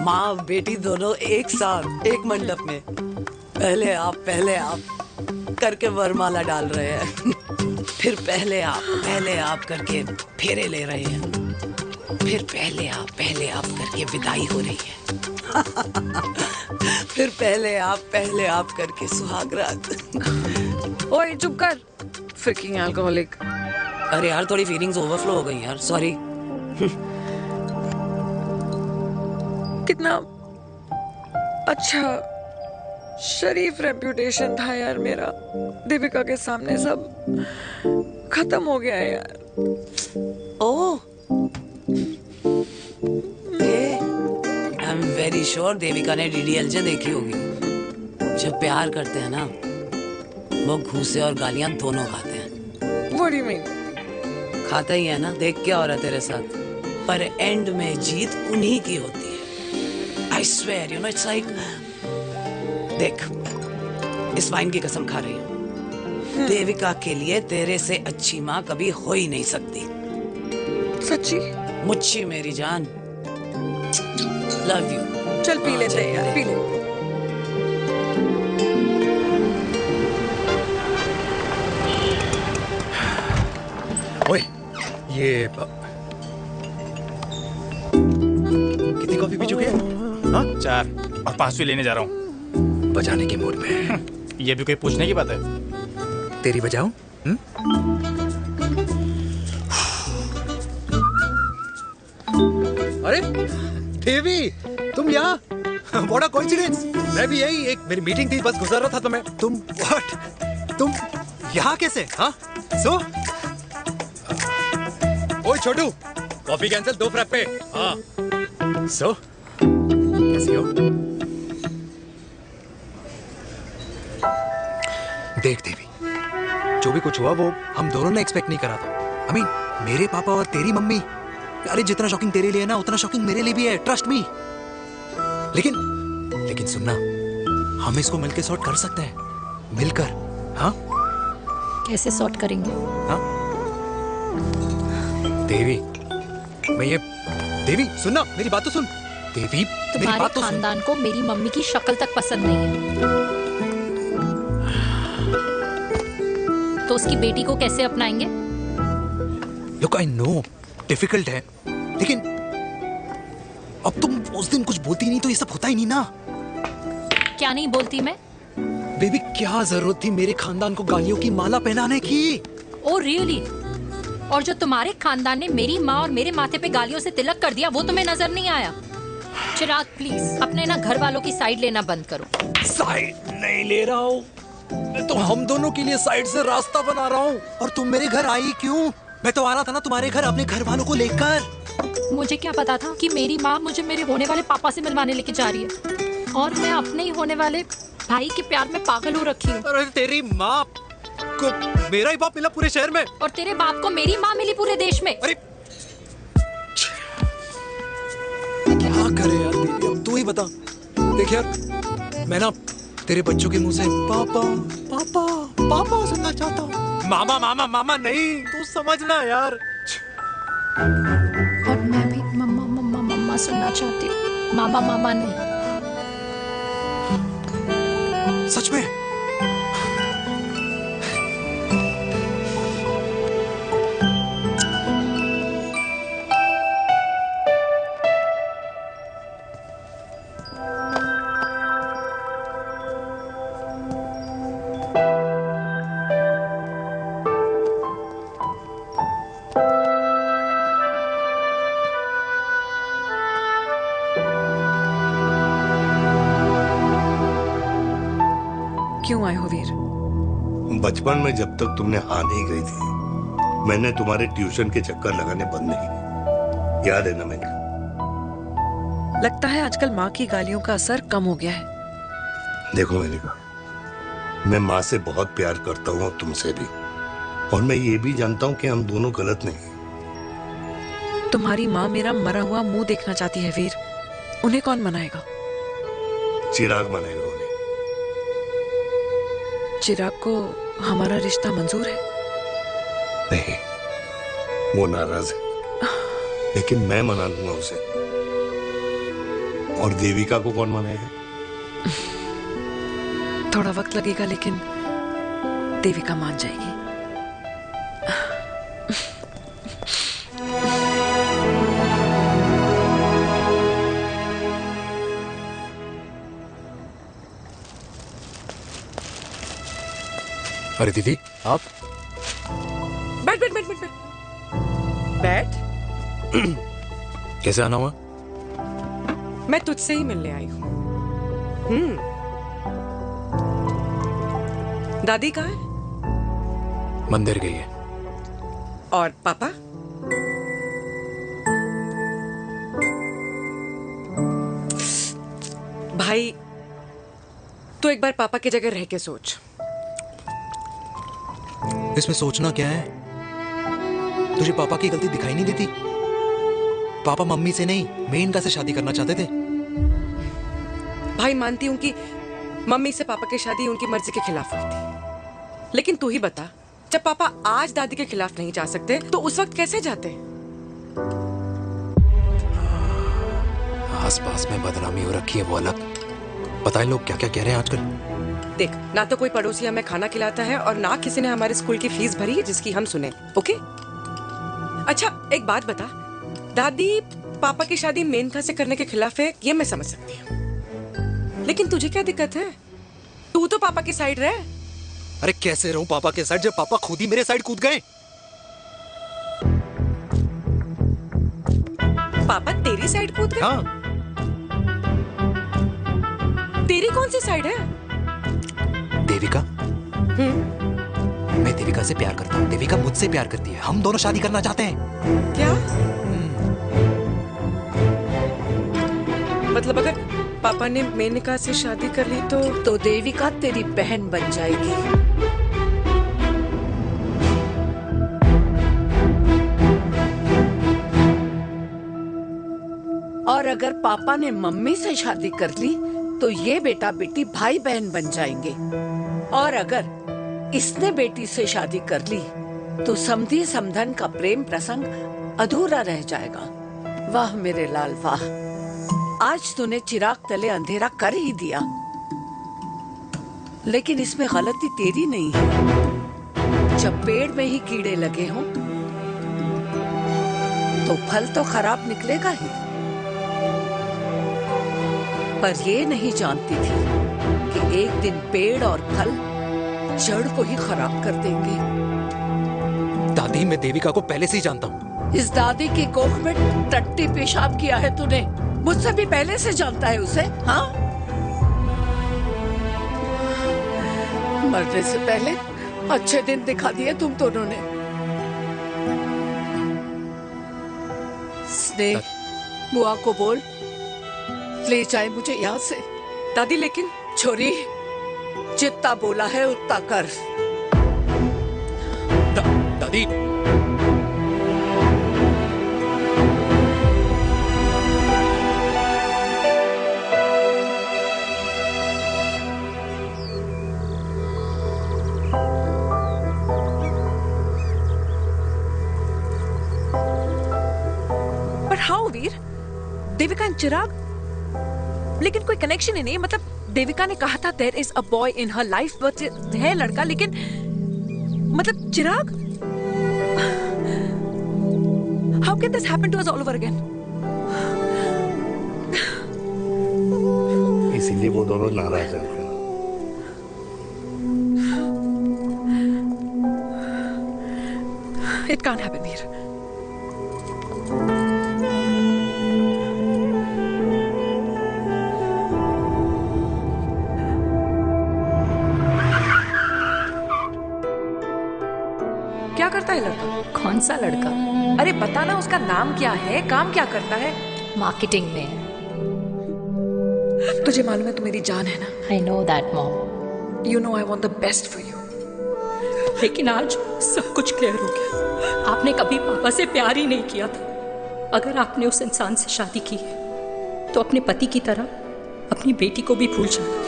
J: माँ बेटी दोनों एक साथ एक मंडप में, पहले आप करके वरमाला डाल रहे हैं, फिर पहले आप करके फेरे ले रहे हैं, फिर पहले आप करके विदाई हो रही है, फिर पहले आप करके सुहाग रात।
M: ओए चुप कर, फ्रिकिंग अल्कोहलिक।
J: अरे यार थोड़ी फीलिंग्स ओवरफ्लो हो गई यार, सॉरी।
M: कितना अच्छा शरीफ रेप्यूटेशन था यार मेरा, देविका के सामने सब खत्म हो गया है यार।
J: Oh, I am very sure Devika ने डीडीएलजे देखी होगी। जब प्यार करते हैं ना, वो घूसे और गालियां दोनों खाते हैं।
M: What do you mean?
J: खाता ही है ना, देख क्या हो रहा है तेरे साथ, पर एंड में जीत उन्हीं की होती है। I swear, you know, it's like, देख, इस वाइन की कसम खा रही हूँ, देविका के लिए तेरे से अच्छी माँ कभी हो ही नहीं सकती।
M: सच्ची?
J: मुच्छी मेरी जान, लव यू।
M: चल पी लेते हैं यार, पी ले।
A: ओए, ये कितनी कॉफी पी चुके हैं?
R: हाँ 4 और 5वीं लेने जा रहा हूँ।
A: बजाने के मूड पे।
R: ये भी कोई पूछने की बात है?
A: तेरी बजाऊं? अरे देवी, तुम यहाँ? What a coincidence! मैं भी यही, एक मेरी मीटिंग थी, बस गुजर रहा था तो मैं। तुम यहाँ कैसे? हाँ? सो? ओए छोटू, कॉफी कैंसिल, 2 फ्रैप पे। हाँ। सो? कैसी हो? देख देवी, जो भी कुछ हुआ वो हम दोनों ने एक्सपेक्ट नहीं करा था। I mean, मेरे पापा और तेरी मम्मी, अरे जितना शॉकिंग तेरे लिए है ना, उतना शॉकिंग मेरे लिए भी है, ट्रस्ट मी। लेकिन सुनना, हम इसको मिलकर सॉर्ट कर सकते हैं, मिलकर। हाँ?
I: कैसे सॉर्ट करेंगे?
A: हाँ? देवी, देवी सुनना, मेरी बात तो सुन। देवी,
I: तुम्हारे खानदान को मेरी मम्मी की शक्ल तक पसंद नहीं है, तो उसकी बेटी को कैसे अपनाएंगे?
A: Look, I know, डिफिकल्ट है, लेकिन अब तुम उस दिन कुछ बोलती नहीं तो ये सब होता ही नहीं ना।
I: क्या नहीं बोलती मैं?
A: बेबी, क्या जरूरत थी मेरे खानदान को गालियों की माला पहनाने की?
I: Oh really? और जो तुम्हारे खानदान ने मेरी माँ और मेरे माथे पे गालियों से तिलक कर दिया, वो तुम्हें नजर नहीं आया? चिराग प्लीज अपने ना घर वालों की साइड लेना बंद करो।
A: साइड नहीं ले रहा हूँ, मैं तो हम दोनों के लिए साइड से रास्ता बना रहा हूँ। और तुम मेरे घर आई क्यों? मैं तो आ रहा था ना तुम्हारे घर अपने घर वालों को लेकर।
I: मुझे क्या पता था कि मेरी माँ मुझे मेरे होने वाले पापा से मिलवाने लेके जा रही है, और मैं अपने ही होने वाले भाई के प्यार में पागल हो रखी हूँ।
A: अरे तेरी माँ को मेरा ही बाप मिला पूरे शहर में,
I: और तेरे बाप को मेरी माँ मिली पूरे देश में।
A: अरे क्या करे यार दीदी, अब तू ही बता। देख यार, मैं ना तेरे बच्चों के मुंह से पापा पापा पापा सुनना चाहता हूँ, मामा मामा मामा नहीं, तू समझना यार।
I: और मैं भी मम्मा मम्मा मम्मा सुनना चाहती हूँ, मामा मामा नहीं।
A: सच में?
M: क्यों आए हो वीर?
B: बचपन में जब तक तुमने हाँ नहीं कही थी, मैंने तुम्हारे ट्यूशन के चक्कर लगाने बंद नहीं किए। याद है ना मैंने?
M: लगता है आजकल माँ की गालियों का असर कम हो गया है।
B: देखो मैंने कहा, मैं माँ से बहुत प्यार करता हूँ और तुमसे भी, और मैं ये भी जानता हूँ कि हम दोनों गलत नहीं।
M: तुम्हारी माँ मेरा मरा हुआ मुंह देखना चाहती है वीर। उन्हें कौन मनाएगा?
B: चिराग मनाएगा उन्हें।
M: चिराग को हमारा रिश्ता मंजूर है?
B: नहीं, वो नाराज है, लेकिन मैं मना दूंगा उसे। और देविका को कौन मनाएगा?
M: थोड़ा वक्त लगेगा, लेकिन देविका मान जाएगी।
E: अरे दीदी, आप
M: बैठ बैठ बैठ बैठ बैठ।
E: कैसे आना हुआ?
J: मैं तुझसे ही मिलने आई हूँ। दादी कहाँ है?
E: मंदिर गई है।
J: और पापा? भाई, तू एक बार पापा की जगह रह के सोच।
A: इसमें सोचना क्या है? तुझे पापा की गलती दिखाई नहीं देती? पापा मम्मी से नहीं, मेनका से शादी करना चाहते थे।
J: भाई, मानती हूँ कि मम्मी से पापा की शादी उनकी मर्जी के खिलाफ हुई थी, लेकिन तू ही बता, जब पापा आज दादी के खिलाफ नहीं जा सकते तो उस वक्त कैसे जाते?
A: आसपास में बदनामी हो रखी है, वो अलग। पता है लोग क्या क्या कह रहे हैं आजकल?
J: देख, ना तो कोई पड़ोसी हमें खाना खिलाता है और ना किसी ने हमारे स्कूल की फीस भरी है जिसकी हम सुने। ओके? अच्छा, एक बात बता, दादी पापा की शादी मेनका से करने के खिलाफ है, ये मैं समझ सकती हूँ, लेकिन तुझे क्या दिक्कत है? तू तो पापा की साइड रहे।
A: अरे कैसे रहूं पापा के साइड, जब पापा खुद ही मेरे साइड कूद गए?
J: पापा तेरी साइड कूद गए?
A: हाँ।
J: तेरी कौन सी साइड है?
A: देविका। मैं देविका से प्यार करता हूँ, देविका मुझसे प्यार करती है, हम दोनों शादी करना चाहते हैं।
J: क्या? मतलब अगर पापा ने मेनका से शादी कर ली तो
C: देविका तेरी बहन बन जाएगी। और अगर पापा ने मम्मी से शादी कर ली तो ये बेटा बेटी भाई बहन बन जाएंगे। और अगर इसने बेटी से शादी कर ली तो समधी समधन का प्रेम प्रसंग अधूरा रह जाएगा। वाह मेरे लाल वाह, आज तूने चिराग तले अंधेरा कर ही दिया, लेकिन इसमें गलती तेरी नहीं है। जब पेड़ में ही कीड़े लगे हों तो फल तो खराब निकलेगा ही। पर ये नहीं जानती थी कि एक दिन पेड़ और फल जड़ को ही खराब कर देंगे।
A: दादी, मैं देविका को पहले से ही जानता हूँ।
C: इस दादी की कोख में टट्टी पेशाब किया है तूने, मुझसे भी पहले से जानता है उसे। हाँ, मरने से पहले अच्छे दिन दिखा दिए तुम दोनों ने। स्नेह, बुआ को बोल ले जाए मुझे यहाँ से।
J: दादी, लेकिन
C: छोरी, जितना बोला है उतना कर।
A: दादी,
M: पर हाउ वीर? देविका एंड चिराग, लेकिन कोई कनेक्शन ही नहीं। मतलब देविका ने कहा था there is a boy in her life, but है लड़का, लेकिन मतलब Chirag, how can this happen to us all over again?
B: इसीलिए वो दोनों नाराज हैं।
M: It can't happen Veer. क्या करता है लड़का?
I: कौन कौन सा लड़का?
M: अरे बता ना, उसका नाम क्या है, काम क्या करता है?
I: मार्केटिंग में है।
M: तुझे मालूम है तू मेरी जान है ना?
I: I know that mom.
M: You know I want the best for you.
Q: लेकिन आज सब कुछ क्लियर हो गया। आपने कभी पापा से प्यार ही नहीं किया था। अगर आपने उस इंसान से शादी की है तो अपने पति की तरह अपनी बेटी को भी भूल जाना।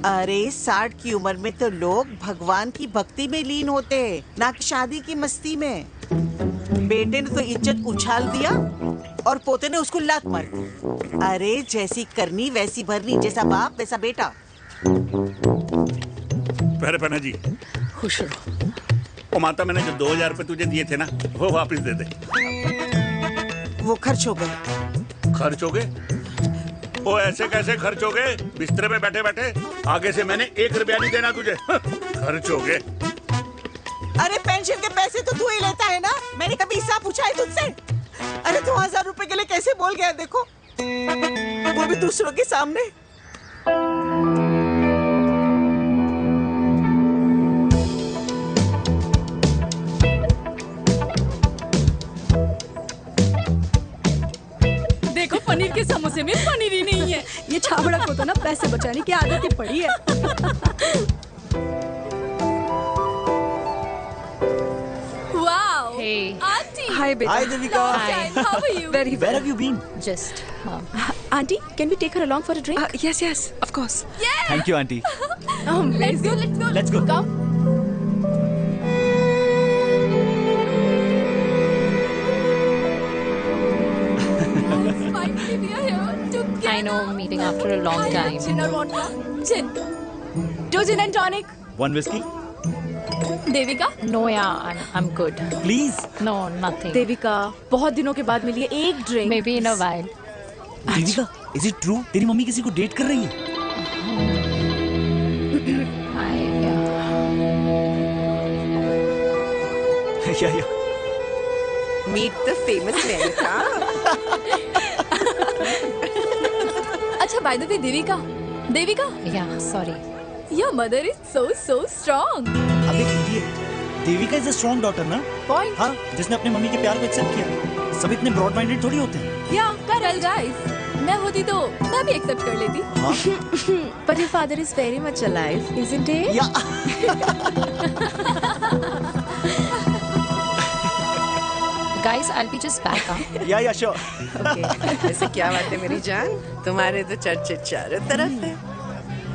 S: अरे 60 की उम्र में तो लोग भगवान की भक्ति में लीन होते हैं, ना कि शादी की मस्ती में। बेटे ने तो इज्जत उछाल दिया और पोते ने उसको लात मार दी। अरे जैसी करनी वैसी भरनी, जैसा बाप वैसा बेटा।
K: पहले पन्ना जी
M: खुश रहो।
K: ओ माता, मैंने जो 2000 रुपए तुझे दिए थे ना, वो वापस दे दे।
S: वो खर्च हो गए।
K: खर्च हो गए? ओ ऐसे कैसे खर्च हो गए? बिस्तर पे बैठे बैठे। आगे से मैंने 1 रुपया नहीं देना तुझे। खर्च हो गए।
S: अरे पेंशन के पैसे तो तू ही लेता है ना, मैंने कभी हिसाब पूछा है तुझसे? अरे 2000 रुपए के लिए कैसे बोल गया देखो, वो भी दूसरों के सामने।
Q: देखो पनीर के समोसे में पनीर ही नहीं है।
T: ये छाबड़ा को तो ना पैसे बचाने की आदत ही पड़ी है।
Q: Wow!
I: Hey.
Q: Auntie!
T: Hi, beta.
Q: Hi, Devika.
I: Hi.
Q: How are you?
T: Very well.
Q: Where have
T: you been?
I: Just,
T: Auntie, can we take her along for a drink?
M: Yes, of course.
Q: Yeah!
R: Thank you, auntie.
Q: Let's go.
R: Let's go.
Q: Come. Finally, we are here together.
I: I know, meeting after a long time.
Q: Gin or vodka? Gin. Two gin and tonic.
R: One whiskey?
Q: Devika?
I: No, yeah, I'm good.
R: Please.
I: No, nothing.
T: Devika, बहुत दिनों के बाद मिली है, एक drink.
I: Maybe in a while.
R: Devika, is it true? तेरी mummy किसी को date कर रही है?
J: Yeah. Meet the famous America.
Q: अच्छा, by the way, Devika.
I: Yeah, sorry.
Q: Your mother is so strong.
R: अबे idiot. Devika is a strong daughter ना?
Q: Point.
R: हाँ, जिसने अपने मम्मी के प्यार को एक्सेप्ट किया। सब इतने ब्रॉड माइंडेड थोड़ी होते हैं।
Q: Yeah, correct guys. मैं होती तो मैं भी एक्सेप्ट कर लेती।
T: But your father is very much alive, isn't he?
R: Yeah.
I: Guys, I'll be just back.
R: Yeah, sure.
J: Okay. ऐसे क्या बात है मेरी जान? तुम्हारे तो चर्चे चारों तरफ है।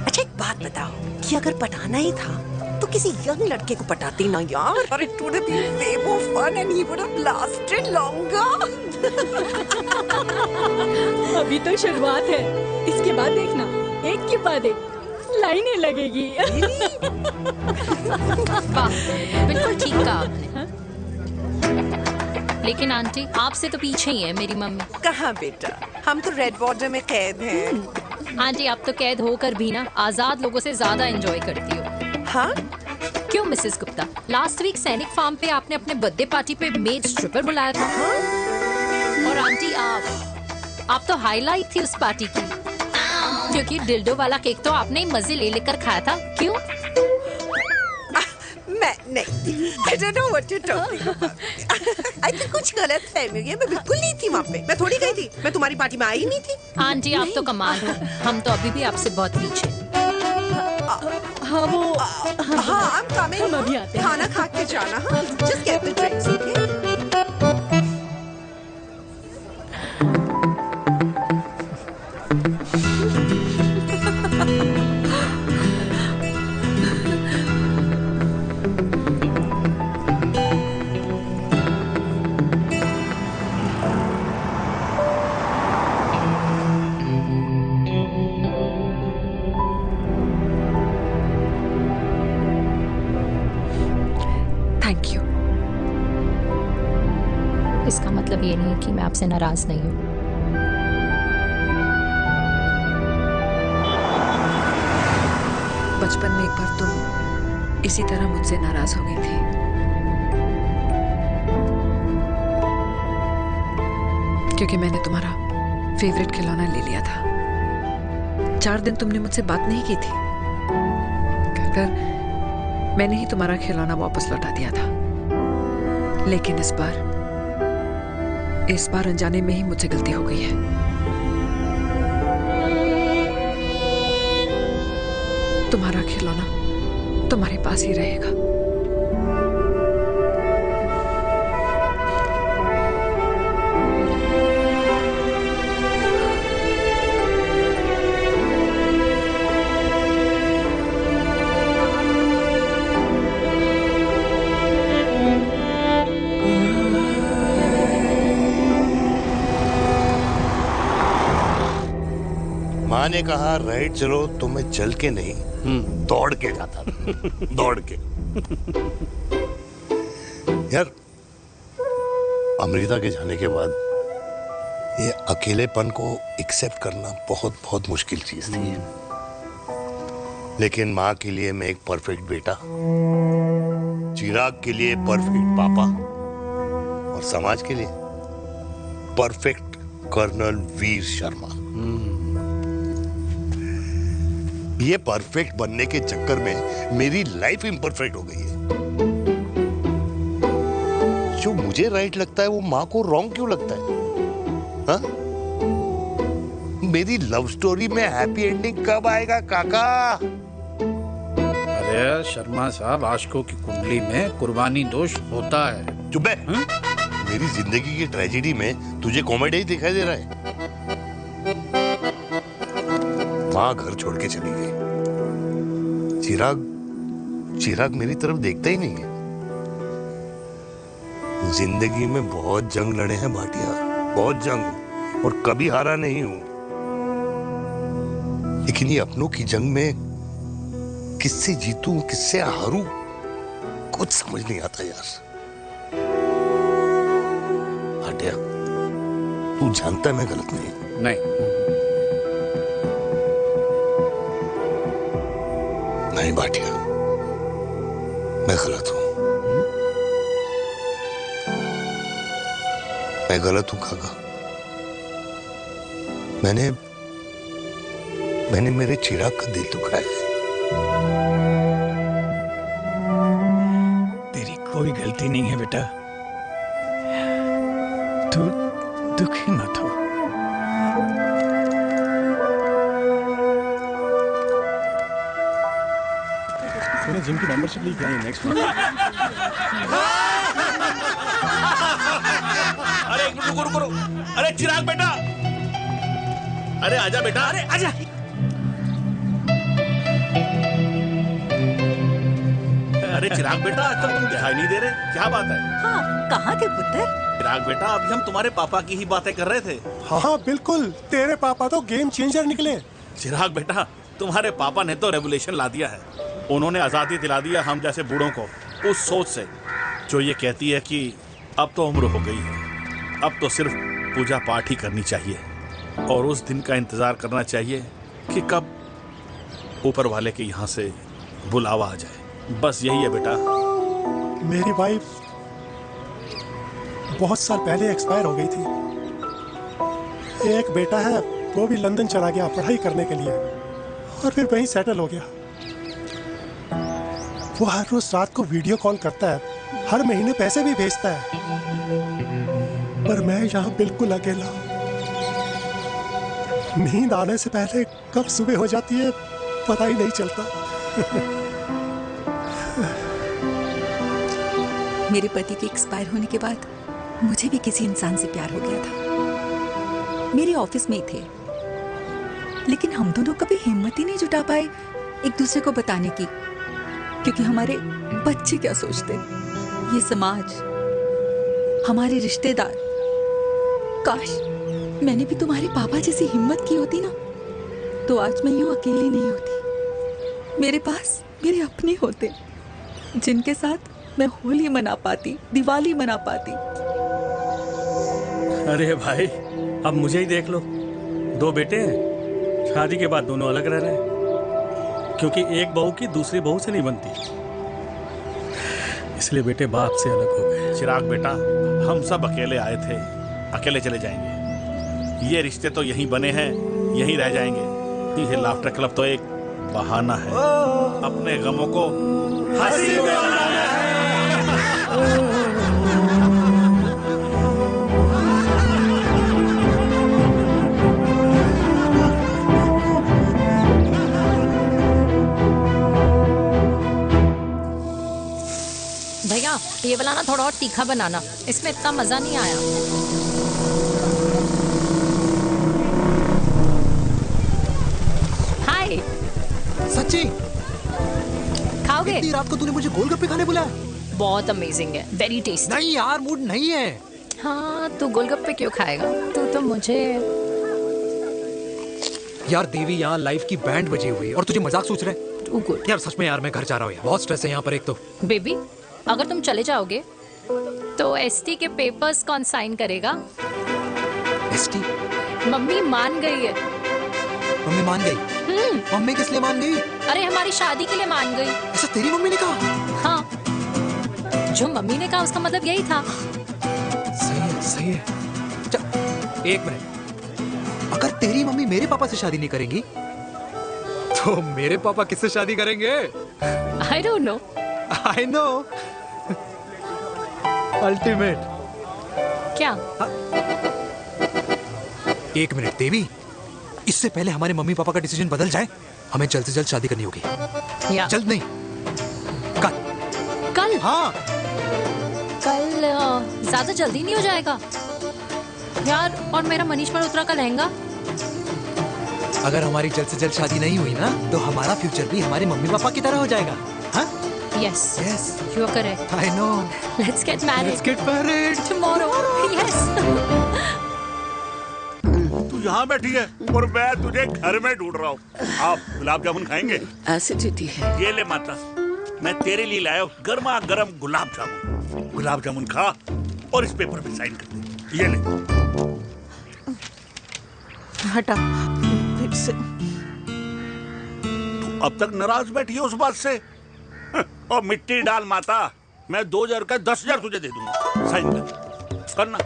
J: अच्छा एक बात बताओ कि अगर पटाना ही था तो किसी यंग लड़के को पटाती ना यार। और it would have been way more fun and he would have lasted longer.
Q: अभी तो शुरुआत है, इसके बाद देखना एक के बाद एक लाइनें लगेगी।
I: वाह, बिल्कुल ठीक कहा आपने। लेकिन आंटी, आपसे तो पीछे ही है मेरी मम्मी।
J: कहाँ बेटा, हम तो रेड वाटर में कैद हैं।
I: आंटी, आप तो कैद होकर भी ना आजाद लोगों से ज्यादा एंजॉय करती हो।
J: हाँ?
I: क्यों मिसेस गुप्ता, लास्ट वीक सैनिक फार्म पे आपने अपने बर्थडे पार्टी पे मेड स्ट्रिपर बुलाया था। और आंटी, आप तो हाईलाइट थी उस पार्टी की, क्योंकि डिल्डो वाला केक तो आपने ही मजे ले लेकर खाया था। क्यों?
J: मैं नहीं, I don't know what you're talking about. I think कुछ गलत फहमी हुई है। मैं बिल्कुल नहीं थी वहाँ पे। मैं थोड़ी गई थी। मैं तुम्हारी पार्टी में आई नहीं थी।
I: आंटी, आप तो कमाल हो, हम तो अभी भी आपसे बहुत पीछे।
T: हाँ वो
J: हाँ I'm coming.
T: हम अभी आते हैं।
J: खाना खा के जाना। हाँ just get the drinks, okay?
M: Thank you.
I: इसका मतलब ये नहीं कि मैं आपसे नाराज नहीं हूँ।
M: बचपन में एक बार तुम इसी तरह मुझसे नाराज हो गई थी। क्योंकि मैंने तुम्हारा फेवरेट खिलौना ले लिया था। 4 दिन तुमने मुझसे बात नहीं की थी। कहकर मैंने ही तुम्हारा खिलौना वापस लौटा दिया था। लेकिन इस बार अनजाने में ही मुझसे गलती हो गई है। तुम्हारा खिलौना तुम्हारे पास ही रहेगा।
B: माँ ने कहा राइट चलो, तो मैं चल के नहीं दौड़ के जाता था। दौड़ के। यार अमृता के जाने के बाद ये अकेलेपन को एक्सेप्ट करना बहुत बहुत मुश्किल चीज थी। लेकिन माँ के लिए मैं एक परफेक्ट बेटा, चिराग के लिए परफेक्ट पापा और समाज के लिए परफेक्ट कर्नल वीर शर्मा। ये परफेक्ट बनने के चक्कर में मेरी लाइफ इम्परफेक्ट हो गई है। जो मुझे राइट लगता है वो माँ को रॉन्ग क्यों लगता है? हाँ? मेरी लव स्टोरी में हैप्पी एंडिंग कब आएगा काका?
H: अरे शर्मा साहब, आशिकों की कुंडली में कुर्बानी दोष होता है।
B: चुप है। मेरी जिंदगी की ट्रेजेडी में तुझे कॉमेडी ही दिखाई दे रहा है। माँ घर छोड़ के चली गई। चिराग मेरी तरफ देखता ही नहीं है। जिंदगी में बहुत जंग लड़े हैं भाटिया, बहुत जंग, और कभी हारा नहीं हूं। लेकिन ये अपनों की जंग में किससे जीतूं किससे हारूं कुछ समझ नहीं आता यार। भाटिया तू जानता है मैं गलत नहीं। नहीं भाटिया, मैं गलत हूं। मैं गलत हूं काका। मैंने मेरे चिराग का दिल दुखाया है।
U: तेरी कोई गलती नहीं है बेटा, तू दुखी मत हो।
G: मैंने जिम की मेंबरशिप ली क्या? नेक्स्ट
K: अरे रुको। अरे चिराग बेटा, अरे आजा बेटा, अरे आजा। अरे चिराग बेटा, आजकल तुम दिखाई नहीं दे रहे, क्या बात है?
V: हाँ, कहाँ थे पुत्र?
K: चिराग बेटा, अभी हम तुम्हारे पापा की ही बातें कर रहे थे।
W: हाँ बिल्कुल, तेरे पापा तो गेम चेंजर निकले।
K: चिराग बेटा, तुम्हारे पापा ने तो रेवोल्यूशन ला दिया है। उन्होंने आज़ादी दिला दिया हम जैसे बूढ़ों को, उस सोच से जो ये कहती है कि अब तो उम्र हो गई है, अब तो सिर्फ पूजा पाठ ही करनी चाहिए और उस दिन का इंतज़ार करना चाहिए कि कब ऊपर वाले के यहाँ से बुलावा आ जाए। बस यही है बेटा।
W: मेरी वाइफ बहुत साल पहले एक्सपायर हो गई थी। एक बेटा है, वो भी लंदन चला गया पढ़ाई करने के लिए और फिर वहीं सेटल हो गया। वो हर रोज रात को वीडियो कॉल करता है, हर महीने पैसे भी भेजता है, पर मैं यहाँ बिल्कुल अकेला हूँ। नींद आने से पहले कब सुबह हो जाती है पता ही नहीं चलता।
V: मेरे पति के एक्सपायर होने के बाद मुझे भी किसी इंसान से प्यार हो गया था। मेरे ऑफिस में ही थे, लेकिन हम दोनों कभी हिम्मत ही नहीं जुटा पाए एक दूसरे को बताने की, क्योंकि हमारे बच्चे क्या सोचते, ये समाज, हमारे रिश्तेदार। काश मैंने भी तुम्हारे पापा जैसी हिम्मत की होती ना, तो आज मैं यूं अकेली नहीं होती। मेरे पास मेरे अपने होते जिनके साथ मैं होली मना पाती, दिवाली मना पाती।
U: अरे भाई, अब मुझे ही देख लो, 2 बेटे हैं, शादी के बाद दोनों अलग रह रहे हैं, क्योंकि एक बहू की दूसरी बहू से नहीं बनती, इसलिए बेटे बाप से अलग हो गए।
K: चिराग बेटा, हम सब अकेले आए थे, अकेले चले जाएंगे। ये रिश्ते तो यहीं बने हैं, यहीं रह जाएंगे। ये लाफ्टर क्लब तो एक बहाना है अपने गमों को हंसी में बनाना है।
I: भैया ये वाला ना थोड़ा और तीखा बनाना, इसमें इतना मजा नहीं आया। हाय।
A: सच्ची?
I: खाओगे?
A: इतनी रात को तूने मुझे गोलगप्पे खाने बुलाया?
I: बहुत अमेजिंग है, वेरी टेस्टी।
A: नहीं यार, मूड नहीं है।
I: हाँ, तू गोलगप्पे क्यों खाएगा? तू तो मुझे।
A: यार देवी, यहाँ लाइफ की बैंड बजी हुई है और तुझे मजाक सोच रहे? यार सच में यार, मैं घर जा रहा हूँ यार, बहुत स्ट्रेस है यहाँ पर एक तो।
I: बेबी, अगर तुम चले जाओगे तो एसटी के पेपर्स कौन साइन करेगा?
A: एसटी?
I: मम्मी मान गई है।
A: मम्मी मान गई? मम्मी किस लिए मान गई?
I: अरे हमारी शादी के लिए मान गई।
A: ऐसा तेरी मम्मी ने कहा?
I: हाँ, जो मम्मी ने कहा उसका मतलब यही था।
A: सही है, सही है। चल एक मिनट, अगर तेरी मम्मी मेरे पापा से शादी नहीं करेंगी तो मेरे पापा किससे शादी करेंगे?
I: I don't know.
A: I know. Ultimate.
I: क्या?
A: एक मिनट देवी, इससे पहले हमारे मम्मी पापा का डिसीजन बदल जाए, हमें जल्द से जल्द शादी करनी होगी।
I: या।
A: जल्द नहीं, कल।
I: कल?
A: हाँ।
I: कल ज्यादा जल्दी नहीं हो जाएगा यार? और मेरा मनीष मल्होत्रा का लहंगा?
A: अगर हमारी जल्द से जल्द शादी नहीं हुई ना, तो हमारा फ्यूचर भी हमारे मम्मी पापा की तरह हो जाएगा। हाँ?
I: Yes. Yes. You are correct.
A: I know.
I: Let's get married.
A: Let's get married
I: tomorrow. Yes.
K: तू यहाँ बैठी है और मैं तुझे घर में ढूंढ रहा हूँ। आप गुलाब जामुन खाएंगे?
C: एसिडिटी है।
K: ये ले माता, मैं तेरे लिए लाया हूँ गर्मा गर्म गुलाब जामुन। गुलाब जामुन खा और इस पेपर पे साइन कर दे। ये ले।
S: हटा फिर से।
K: तू अब तक नाराज बैठी है उस बात से? और मिट्टी डाल माता, मैं 2000 का 10,000 तुझे दे दूंगा। साइन कर, करना।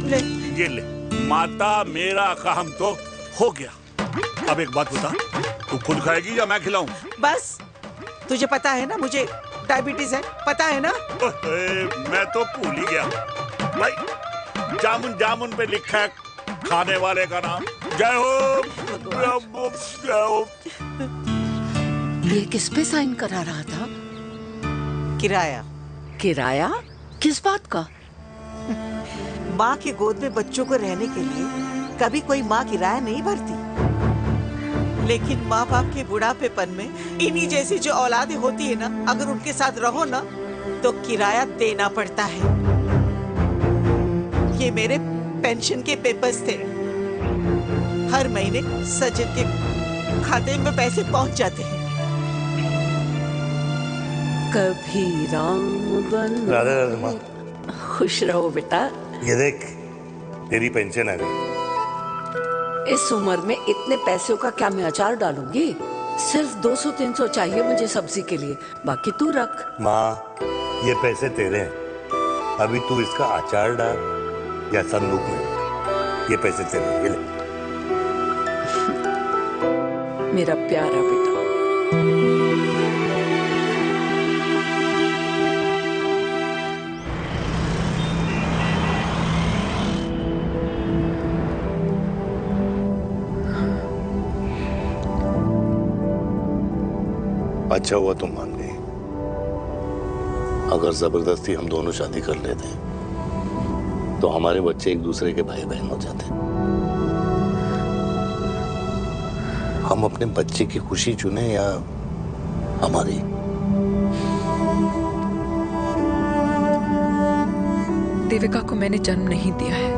S: ले।
K: ये ले माता, मेरा काम तो हो गया। अब एक बात बता, तू खुद खाएगी या मैं खिलाऊं?
S: बस, तुझे पता है ना मुझे डायबिटीज है, पता है ना?
K: मैं तो भूल ही गया भाई। जामुन जामुन पे लिखा है खाने वाले का नाम। जय हो, जय हो।
C: ये किस पे साइन करा रहा था?
S: किराया।
C: किराया? किस बात का?
S: माँ की गोद में बच्चों को रहने के लिए कभी कोई माँ किराया नहीं भरती, लेकिन माँ बाप के बुढ़ापेपन में इन्हीं जैसी जो औलादें होती है ना, अगर उनके साथ रहो ना तो किराया देना पड़ता है। ये मेरे पेंशन के पेपर्स थे। हर महीने सचिन के खाते में पैसे पहुंच जाते हैं।
C: कभी राम बन।
B: राधे राधे माँ।
C: खुश रहो बेटा।
B: ये देख, तेरी पेंशन आ गई।
C: इस उम्र में इतने पैसों का क्या मैं अचार डालूंगी? सिर्फ 200-300 चाहिए मुझे सब्जी के लिए, बाकी तू रख।
B: माँ, ये पैसे तेरे हैं, अभी तू इसका अचार डाल या संदूक में रख। ये पैसे तेरे हैं, ये ले।
C: मेरा प्यारा बेटा।
B: अच्छा हुआ तुम मान गई। अगर जबरदस्ती हम दोनों शादी कर लेते तो हमारे बच्चे एक दूसरे के भाई बहन हो जाते। हम अपने बच्चे की खुशी चुने या हमारी?
M: देविका को मैंने जन्म नहीं दिया है।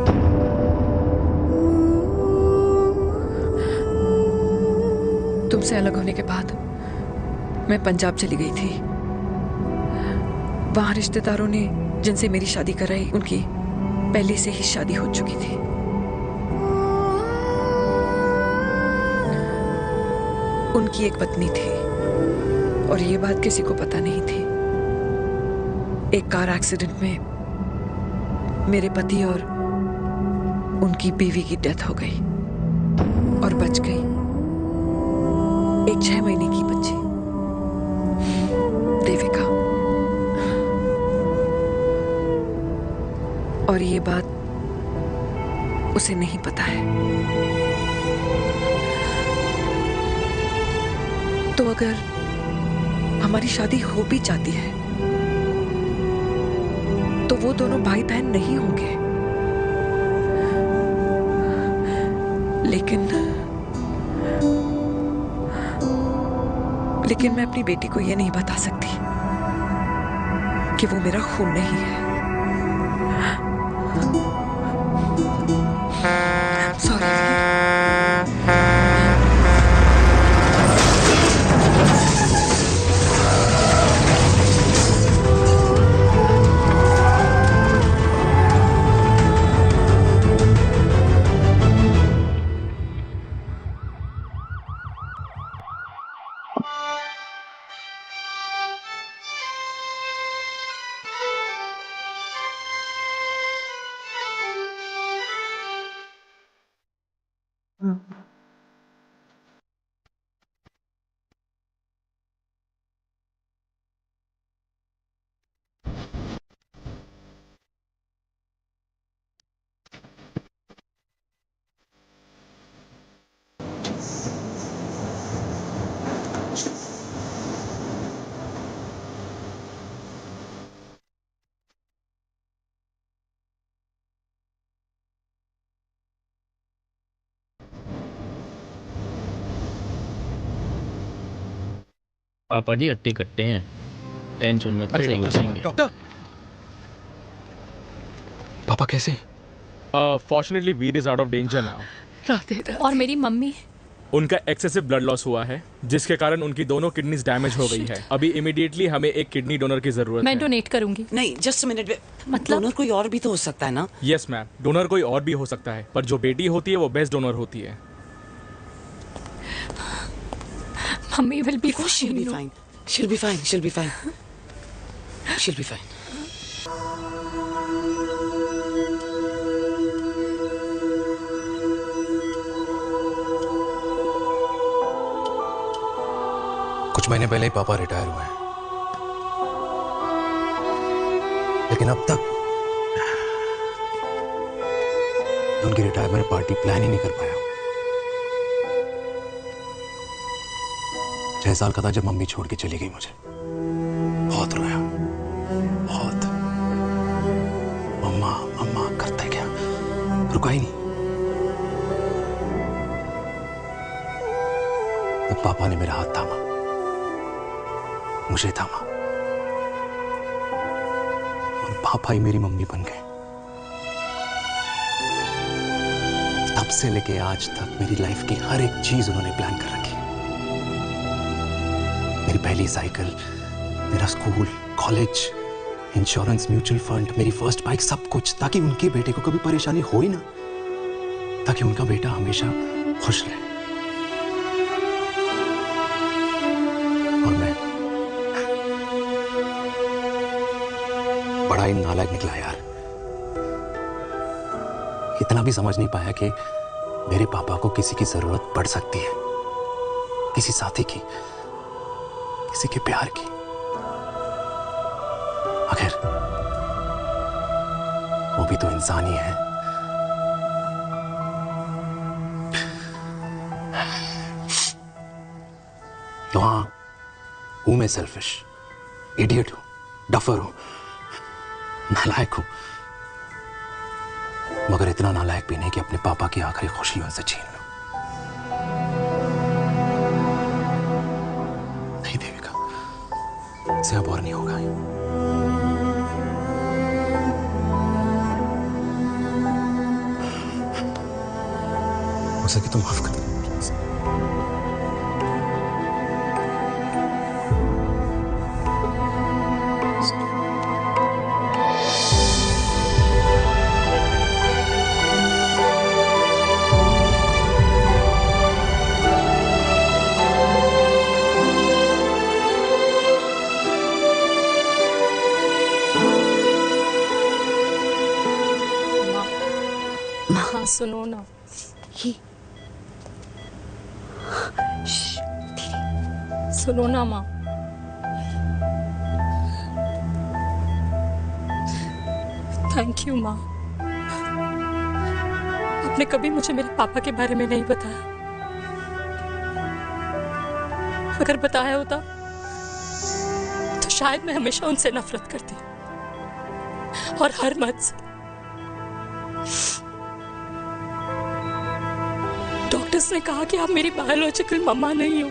M: तुमसे अलग होने के बाद मैं पंजाब चली गई थी। वहां रिश्तेदारों ने जिनसे मेरी शादी कराई, उनकी पहले से ही शादी हो चुकी थी। उनकी एक पत्नी थी और ये बात किसी को पता नहीं थी। एक कार एक्सीडेंट में मेरे पति और उनकी बीवी की डेथ हो गई और बच गई एक 6 महीने की बच्ची देविका। और ये बात उसे नहीं पता है। तो अगर हमारी शादी हो भी जाती है तो वो दोनों भाई बहन नहीं होंगे, लेकिन मैं अपनी बेटी को ये नहीं बता सकती कि वो मेरा खून नहीं है। सॉरी।
L: पापा जी अट्टे कट्टे हैं, टेंशन मत
E: अरे,
L: लो।
E: डॉक्टर पापा कैसे?
G: Fortunately Veer is out of danger now.
I: और मेरी मम्मी?
G: उनका एक्सेसिव ब्लड लॉस हुआ है जिसके कारण उनकी दोनों किडनीज डैमेज हो गई है। अभी इमीडिएटली हमें एक किडनी डोनर की जरूरत
I: मैं
G: है।
I: डोनेट करूंगी।
P: नहीं, जस्ट मिनट।
I: मतलब
P: डोनर कोई और भी तो हो सकता है ना?
G: यस मैम, डोनर कोई और भी हो सकता है, पर जो बेटी होती है वो बेस्ट डोनर होती है।
I: Mummy will be
P: She'll be fine. She'll be fine. She'll be fine. She'll be fine.
A: कुछ महीने पहले ही पापा रिटायर हुए हैं, लेकिन अब तक उनकी रिटायरमेंट पार्टी प्लान ही नहीं कर पाया। 6 साल का था जब मम्मी छोड़ के चली गई मुझे। बहुत रोया, बहुत। मम्मा मम्मा करते क्या, रुका ही नहीं। तब पापा ने मेरा हाथ थामा, मुझे थामा, और पापा ही मेरी मम्मी बन गए। तब से लेके आज तक मेरी लाइफ की हर एक चीज उन्होंने प्लान कर रखी। मेरी पहली साइकिल, मेरा school, college, insurance, mutual fund, मेरी फर्स्ट बाइक, सब कुछ, ताकि उनके बेटे को कभी परेशानी हो ही ना, ताकि उनका बेटा हमेशा खुश रहे। और मैं बड़ा ही नालायक निकला यार। इतना भी समझ नहीं पाया कि मेरे पापा को किसी की जरूरत पड़ सकती है, किसी साथी की, किसी के प्यार की। आखिर वो भी तो इंसान ही है। तो हाँ, हूं मैं सेल्फिश, इडियट हूं, डफर हूं, नालायक हूं, मगर इतना नालायक भी नहीं कि अपने पापा की आखिरी खुशी उनसे छीन लूं। नहीं देविका, इससे अब और नहीं होगा। हो सके तो माफ कर दो।
Q: सुनो ना। सुनो ना माँ। थैंक यू माँ। आपने कभी मुझे मेरे पापा के बारे में नहीं बताया। अगर बताया होता तो शायद मैं हमेशा उनसे नफरत करती और हर मत से। डॉक्टर्स ने कहा कि आप मेरी बायोलॉजिकल मम्मा नहीं हो,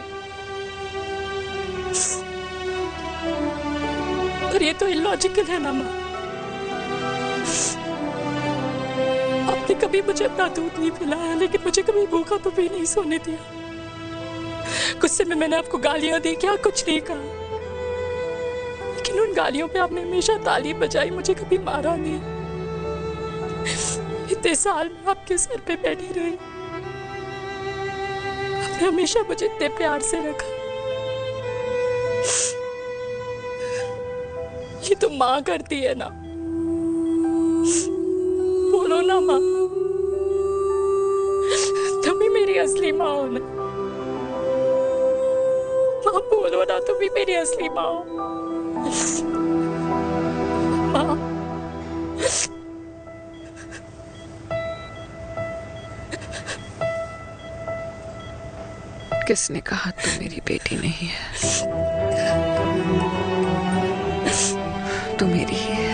Q: पर ये तो इलॉजिकल है ना माँ। आपने कभी मुझे अपना दूध नहीं पिलाया, लेकिन मुझे कभी भूखा तो भी नहीं सोने दिया। गुस्से में मैंने आपको गालियां दी, क्या कुछ नहीं कहा, लेकिन उन गालियों पे आपने हमेशा ताली बजाई, मुझे कभी मारा नहीं। इतने साल में आपके सर पे बैठी रही, आपने हमेशा मुझे इतने प्यार से रखा। ये तो माँ करती है ना, बोलो ना माँ, तुम ही मेरी असली माँ हो ना। माँ बोलो ना, तुम ही मेरी असली माँ हो। माँ
M: किसने कहा तू मेरी बेटी नहीं है? तू मेरी ही है।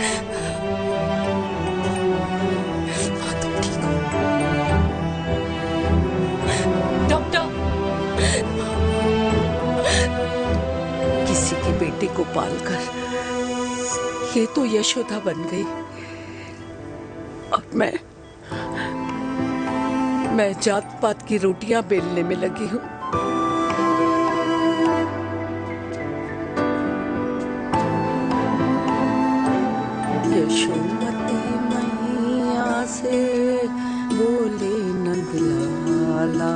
C: किसी की बेटी को पालकर ये तो यशोदा बन गई, और मैं जात पात की रोटियां बेलने में लगी हूँ। यशोमती मैया से बोले नंदलाला,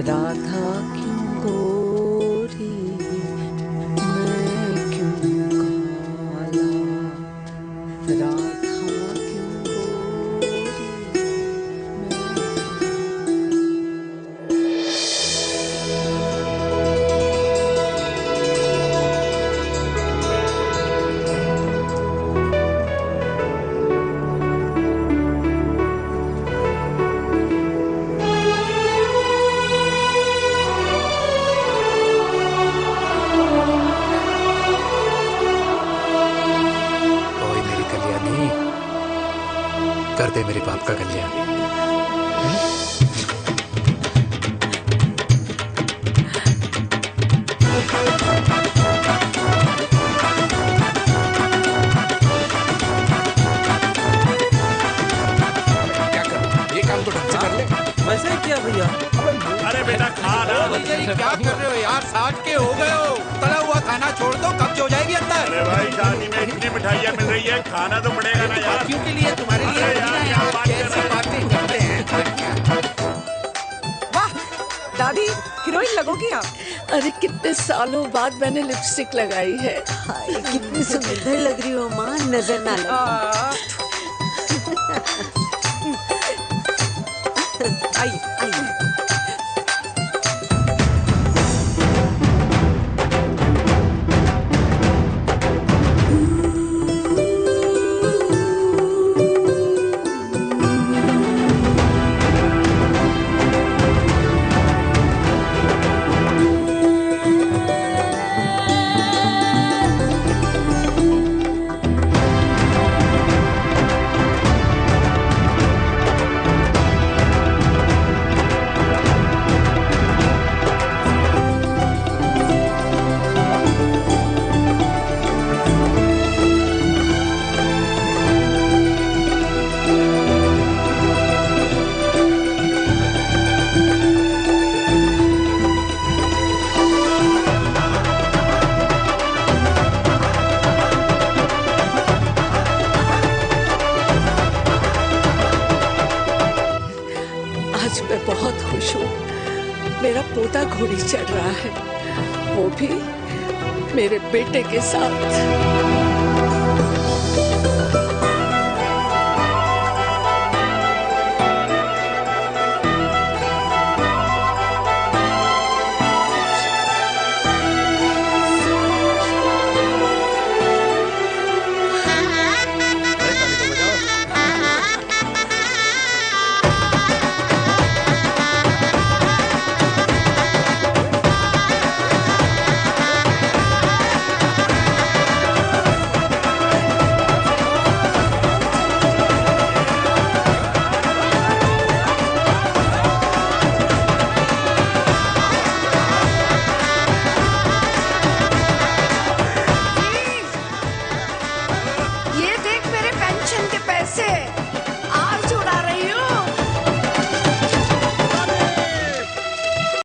C: राधा क्यों गोरी मैं क्यों काला, राधा क्यों गोरी
E: कर दे मेरे बाप का कल्याण। क्या कर, ये काम तो ढंग से कर ले।
D: वैसे ही किया भैया।
K: अरे बेटा खा ना।
H: क्या कर रहे हो यार, 60 के हो गए हो, तला हुआ खाना छोड़ दो, कब्ज हो जाएगी अंदर।
K: अरे भाई शादी में इतनी मिठाइयाँ मिल रही है, खाना तो पड़ेगा ना यार।
H: क्यों के लिए तुम्हारे लिए कैसी बातें करते हैं।
J: वाह दादी, हीरोइन लगोगी आप।
C: अरे कितने सालों बाद मैंने लिपस्टिक लगाई है।
N: कितनी सुंदर लग रही हो माँ, नजर ना लगे।
J: आइए आइए।
C: मैं बहुत खुश हूँ। मेरा पोता घोड़ी चढ़ रहा है, वो भी मेरे बेटे के साथ।